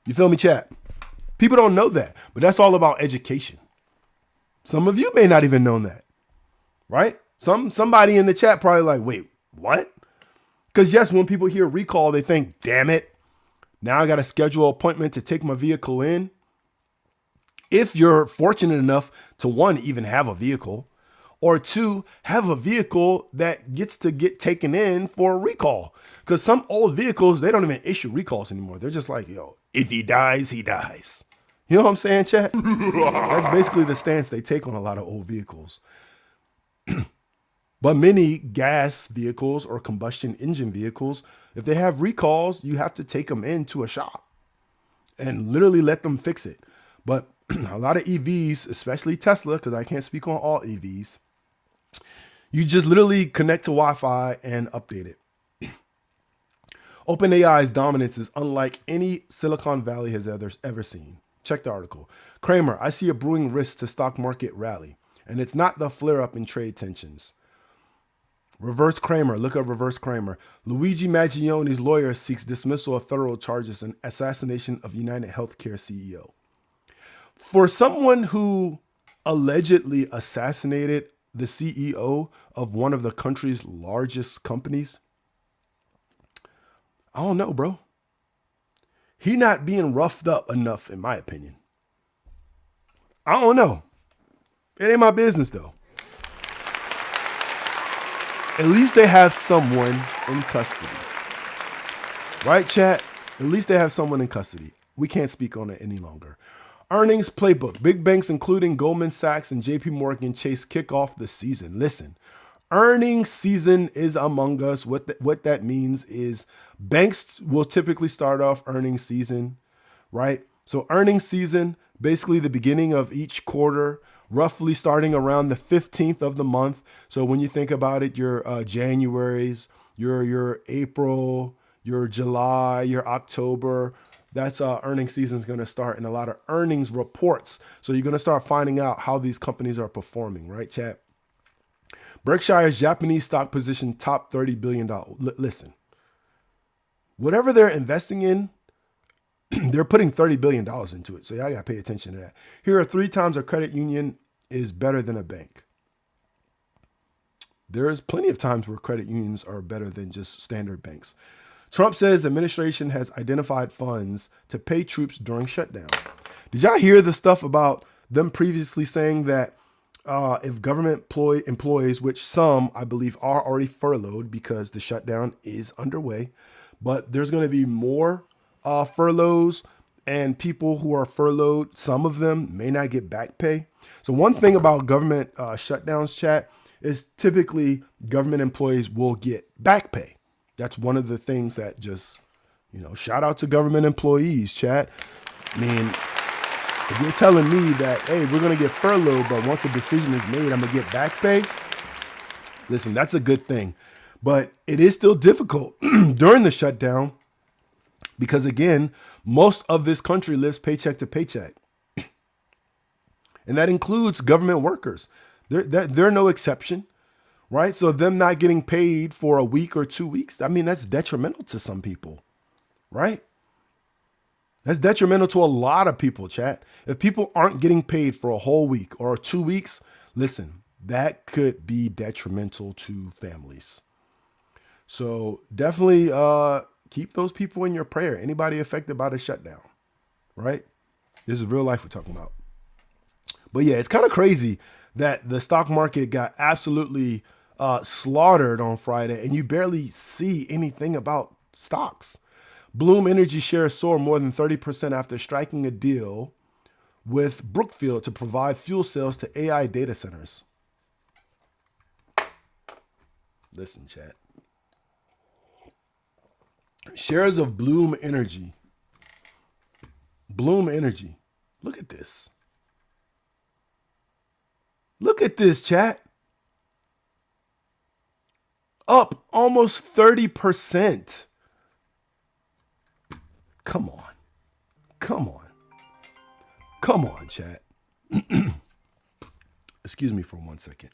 You feel me, chat? People don't know that, but that's all about education. Some of you may not even know that, right? Somebody in the chat probably like, wait, what? Because yes, when people hear recall, they think, damn it, now I got to schedule an appointment to take my vehicle in. If you're fortunate enough to, one, even have a vehicle, or two, have a vehicle that gets to get taken in for a recall. Because some old vehicles, they don't even issue recalls anymore. They're just like, yo, if he dies, he dies. You know what I'm saying, chat? That's basically the stance they take on a lot of old vehicles. But many gas vehicles or combustion engine vehicles, if they have recalls, you have to take them into a shop and literally let them fix it. But a lot of EVs, especially Tesla, because I can't speak on all EVs, you just literally connect to Wi-Fi and update it. OpenAI's dominance is unlike any Silicon Valley has ever seen. Check the article. Kramer, I see a brewing risk to stock market rally, and it's not the flare-up in trade tensions. Reverse Kramer, look up Reverse Kramer. Luigi Maggioni's lawyer seeks dismissal of federal charges and assassination of United Healthcare CEO. For someone who allegedly assassinated the CEO of one of the country's largest companies, I don't know, bro. He not being roughed up enough, in my opinion. I don't know. It ain't my business, though. At least they have someone in custody. Right, chat? At least they have someone in custody. We can't speak on it any longer. Earnings playbook. Big banks, including Goldman Sachs and JP Morgan Chase, kick off the season. Listen, earnings season is among us. What that means is banks will typically start off earnings season, right? So earnings season, basically the beginning of each quarter, roughly starting around the 15th of the month. So when you think about it, your January's, your April, your July, your October, that's earnings season is going to start, and a lot of earnings reports. So you're going to start finding out how these companies are performing, right, chat? Berkshire's Japanese stock position top $30 billion. Listen, whatever they're investing in, they're putting $30 billion into it. So y'all got to pay attention to that. Here are 3 times a credit union is better than a bank. There's plenty of times where credit unions are better than just standard banks. Trump says administration has identified funds to pay troops during shutdown. Did y'all hear the stuff about them previously saying that if government employees, which some I believe are already furloughed because the shutdown is underway, but there's going to be more furloughs, and people who are furloughed, some of them may not get back pay. So one thing about government shutdowns, chat, is typically government employees will get back pay. That's one of the things that just, shout out to government employees, chat. I mean, if you're telling me that, hey, we're going to get furloughed, but once a decision is made, I'm going to get back pay. Listen, that's a good thing. But it is still difficult during the shutdown because, again, most of this country lives paycheck to paycheck. And that includes government workers. They're no exception. Right? So them not getting paid for a week or 2 weeks, I mean, that's detrimental to some people, right? That's detrimental to a lot of people, chat. If people aren't getting paid for a whole week or 2 weeks, listen, that could be detrimental to families. So definitely keep those people in your prayer. Anybody affected by the shutdown, right? This is real life we're talking about. But yeah, it's kind of crazy that the stock market got absolutely slaughtered on Friday, and you barely see anything about stocks. Bloom Energy shares soar more than 30% after striking a deal with Brookfield to provide fuel cells to AI data centers. Listen, chat. Shares of Bloom Energy. Bloom Energy. Look at this. Look at this, chat. Up almost 30%. Come on. Come on. Come on, chat. Excuse me for 1 second.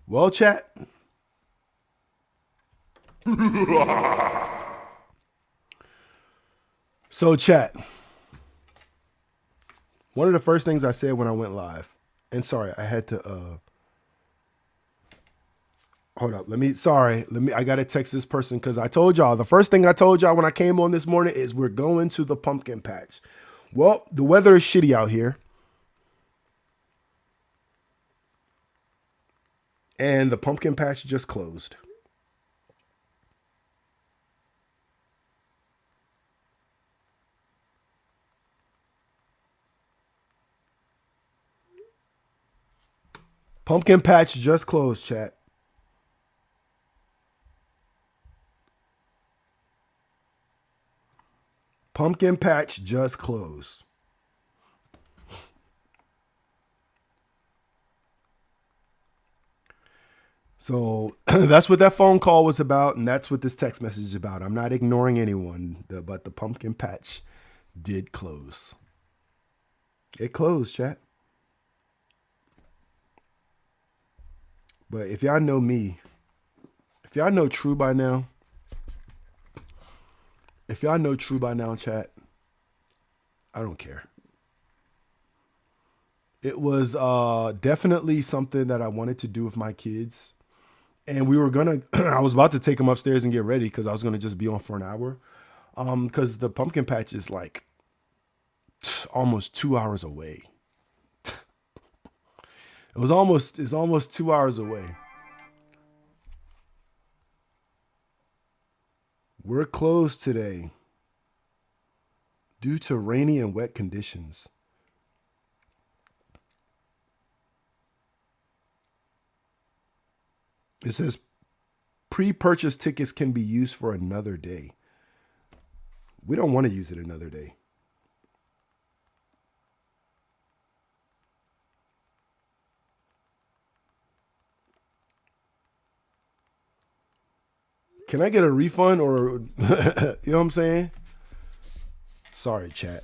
Well, chat. So, chat. One of the first things I said when I went live, and sorry, I had to hold up. I gotta text this person because I told y'all the first thing I told y'all when I came on this morning is we're going to the pumpkin patch. Well, the weather is shitty out here. And the pumpkin patch just closed. Pumpkin patch just closed, chat. Pumpkin patch just closed. So that's what that phone call was about, and that's what this text message is about. I'm not ignoring anyone, but the pumpkin patch did close. It closed, chat. But if y'all know me, if y'all know True by now, chat, I don't care. It was definitely something that I wanted to do with my kids. And we were going to, I was about to take them upstairs and get ready because I was going to just be on for an hour. Because the pumpkin patch is like almost 2 hours away. It's almost 2 hours away. We're closed today due to rainy and wet conditions. It says pre-purchase tickets can be used for another day. We don't want to use it another day. Can I get a refund or, you know what I'm saying? Sorry, chat.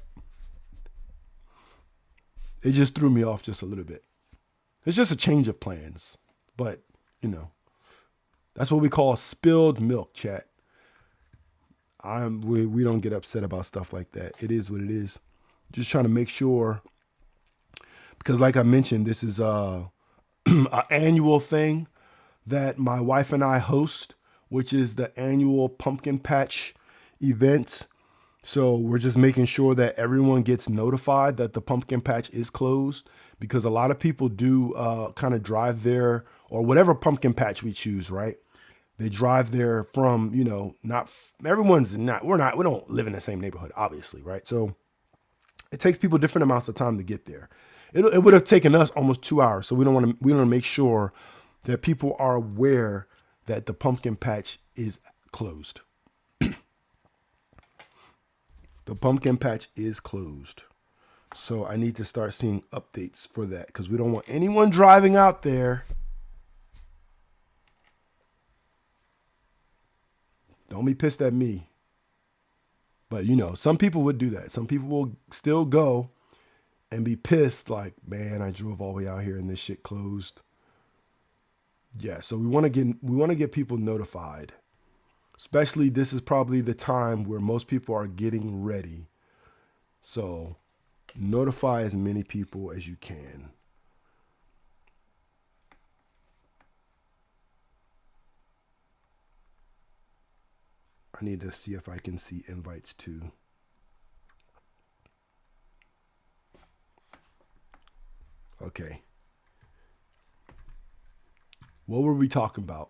It just threw me off just a little bit. It's just a change of plans. But, you know, that's what we call spilled milk, chat. We don't get upset about stuff like that. It is what it is. Just trying to make sure, because like I mentioned, this is an annual thing that my wife and I host, which is the annual pumpkin patch event. So we're just making sure that everyone gets notified that the pumpkin patch is closed, because a lot of people do kind of drive there, or whatever pumpkin patch we choose, right? They drive there from, you know, we don't live in the same neighborhood, obviously, right? So it takes people different amounts of time to get there. It would have taken us almost 2 hours. So we want to make sure that people are aware that the pumpkin patch is closed. The pumpkin patch is closed. So I need to start seeing updates for that, because we don't want anyone driving out there. Don't be pissed at me. But, you know, some people would do that. Some people will still go and be pissed like, man, I drove all the way out here and this shit closed. Yeah, so we want to get people notified. Especially this is probably the time where most people are getting ready. So notify as many people as you can. I need to see if I can see invites too. Okay. What were we talking about?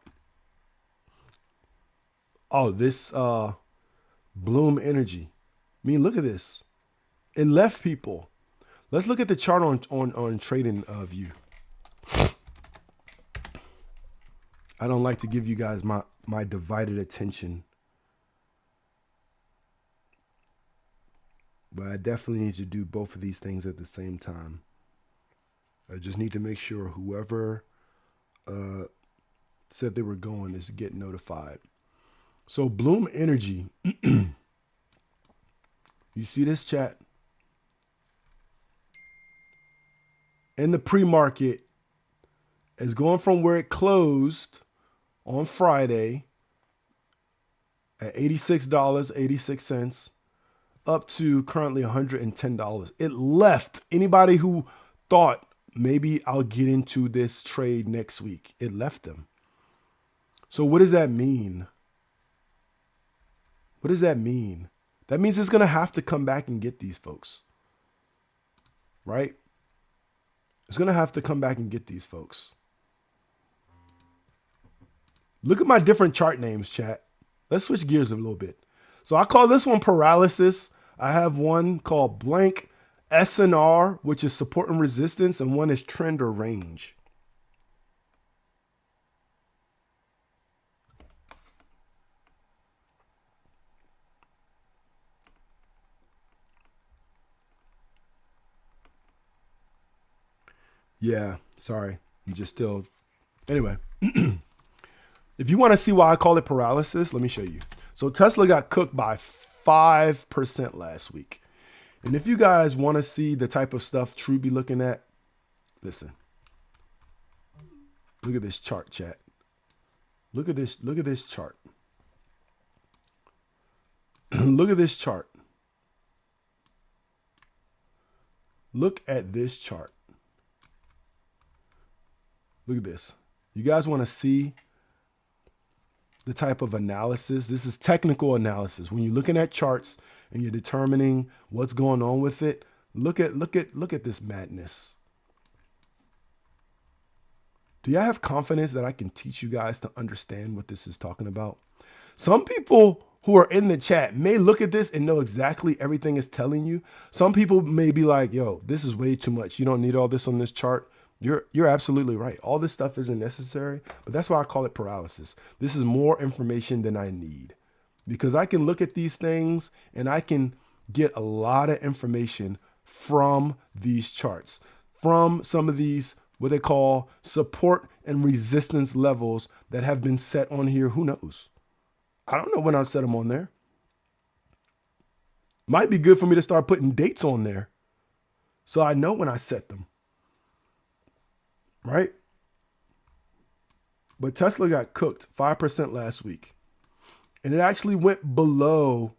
Oh, this Bloom Energy. I mean, look at this. It left people. Let's look at the chart on Trading View. I don't like to give you guys my divided attention, but I definitely need to do both of these things at the same time. I just need to make sure whoever said they were going is getting notified. So Bloom Energy, you see this, chat? In the pre-market, is going from where it closed on Friday at $86.86 up to currently $110. It left anybody who thought maybe I'll get into this trade next week. It left them. So what does that mean? What does that mean? That means it's going to have to come back and get these folks. Right? It's going to have to come back and get these folks. Look at my different chart names, chat. Let's switch gears a little bit. So I call this one paralysis. I have one called blank SNR, which is support and resistance, and one is trend or range. Yeah, sorry. I'm just still. Anyway, if you want to see why I call it paralysis, let me show you. So Tesla got cooked by 5% last week. And if you guys want to see the type of stuff True be looking at, listen. Look at this chart, chat. Look at this chart. Look at this chart. Look at this chart. Look at this. You guys want to see the type of analysis? This is technical analysis. When you're looking at charts and you're determining what's going on with it, look at this madness. Do y'all have confidence that I can teach you guys to understand what this is talking about? Some people who are in the chat may look at this and know exactly everything it's telling you. Some people may be like, yo, this is way too much. You don't need all this on this chart. You're absolutely right. All this stuff isn't necessary, but that's why I call it paralysis. This is more information than I need because I can look at these things and I can get a lot of information from these charts, from some of these, what they call support and resistance levels that have been set on here. Who knows? I don't know when I set them on there. Might be good for me to start putting dates on there so I know when I set them. Right? But Tesla got cooked 5% last week. And it actually went below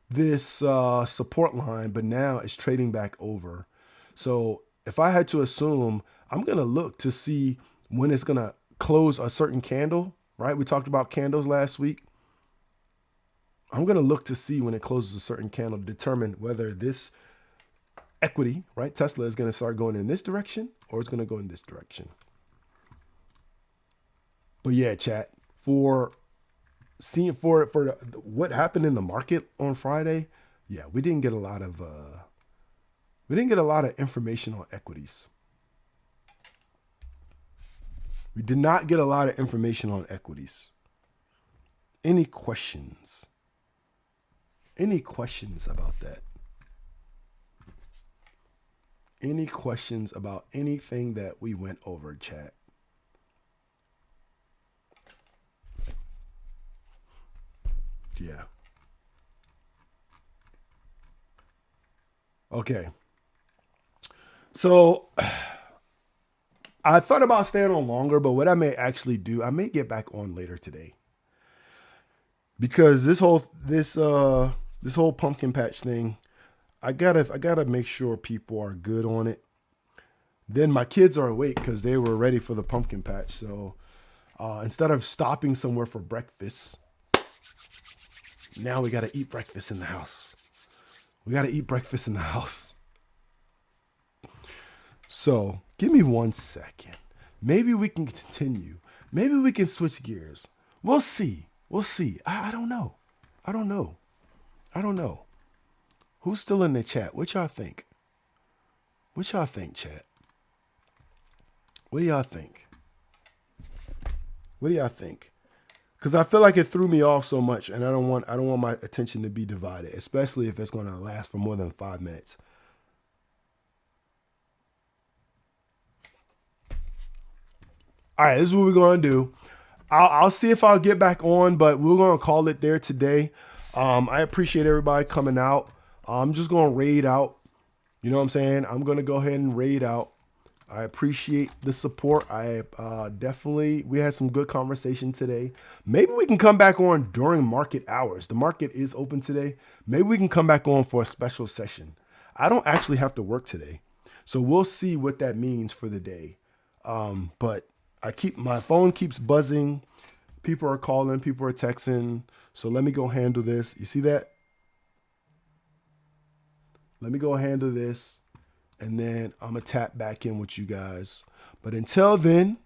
this support line, but now it's trading back over. So if I had to assume, I'm going to look to see when it's going to close a certain candle, right? We talked about candles last week. I'm going to look to see when it closes a certain candle to determine whether this equity, right, Tesla is going to start going in this direction or it's going to go in this direction. But yeah, chat, for what happened in the market on Friday, yeah, we didn't get a lot of information on equities. We did not get a lot of information on equities. Any questions? Any questions about that? Any questions about anything that we went over, chat? Yeah. Okay. So I thought about staying on longer, but what I may actually do, I may get back on later today. Because this whole pumpkin patch thing, I gotta make sure people are good on it. Then my kids are awake because they were ready for the pumpkin patch. So instead of stopping somewhere for breakfast, now we gotta eat breakfast in the house. We gotta eat breakfast in the house. So give me 1 second. Maybe we can continue. Maybe we can switch gears. We'll see. We'll see. I don't know. I don't know. Who's still in the chat? What y'all think? What y'all think, chat? What do y'all think? What do y'all think? Because I feel like it threw me off so much, and I don't want my attention to be divided, especially if it's going to last for more than 5 minutes. All right, this is what we're going to do. I'll see if I'll get back on, but we're going to call it there today. I appreciate everybody coming out. I'm just going to raid out. You know what I'm saying? I'm going to go ahead and raid out. I appreciate the support. I definitely, we had some good conversation today. Maybe we can come back on during market hours. The market is open today. Maybe we can come back on for a special session. I don't actually have to work today, so we'll see what that means for the day. But my phone keeps buzzing. People are calling, people are texting. So let me go handle this. You see that? Let me go handle this. And then I'm going to tap back in with you guys. But until then,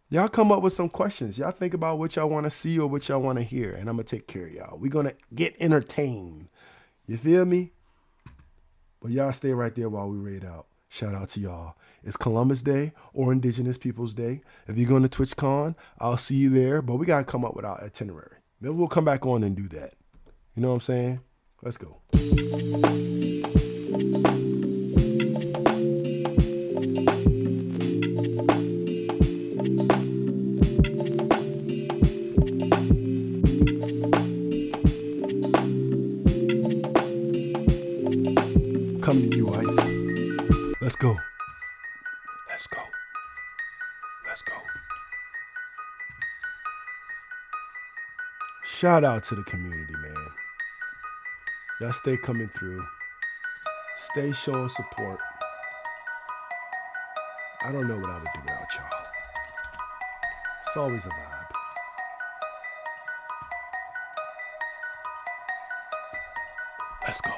y'all come up with some questions. Y'all think about what y'all want to see or what y'all want to hear. And I'm going to take care of y'all. We're going to get entertained. You feel me? But y'all stay right there while we raid out. Shout out to y'all. It's Columbus Day or Indigenous Peoples Day. If you're going to TwitchCon, I'll see you there. But we got to come up with our itinerary. Maybe we'll come back on and do that. You know what I'm saying? Let's go. Coming to you, Ice. Let's go. Let's go. Let's go. Shout out to the community, man. Y'all stay coming through. Stay showing support. I don't know what I would do without y'all. It's always a vibe. Let's go.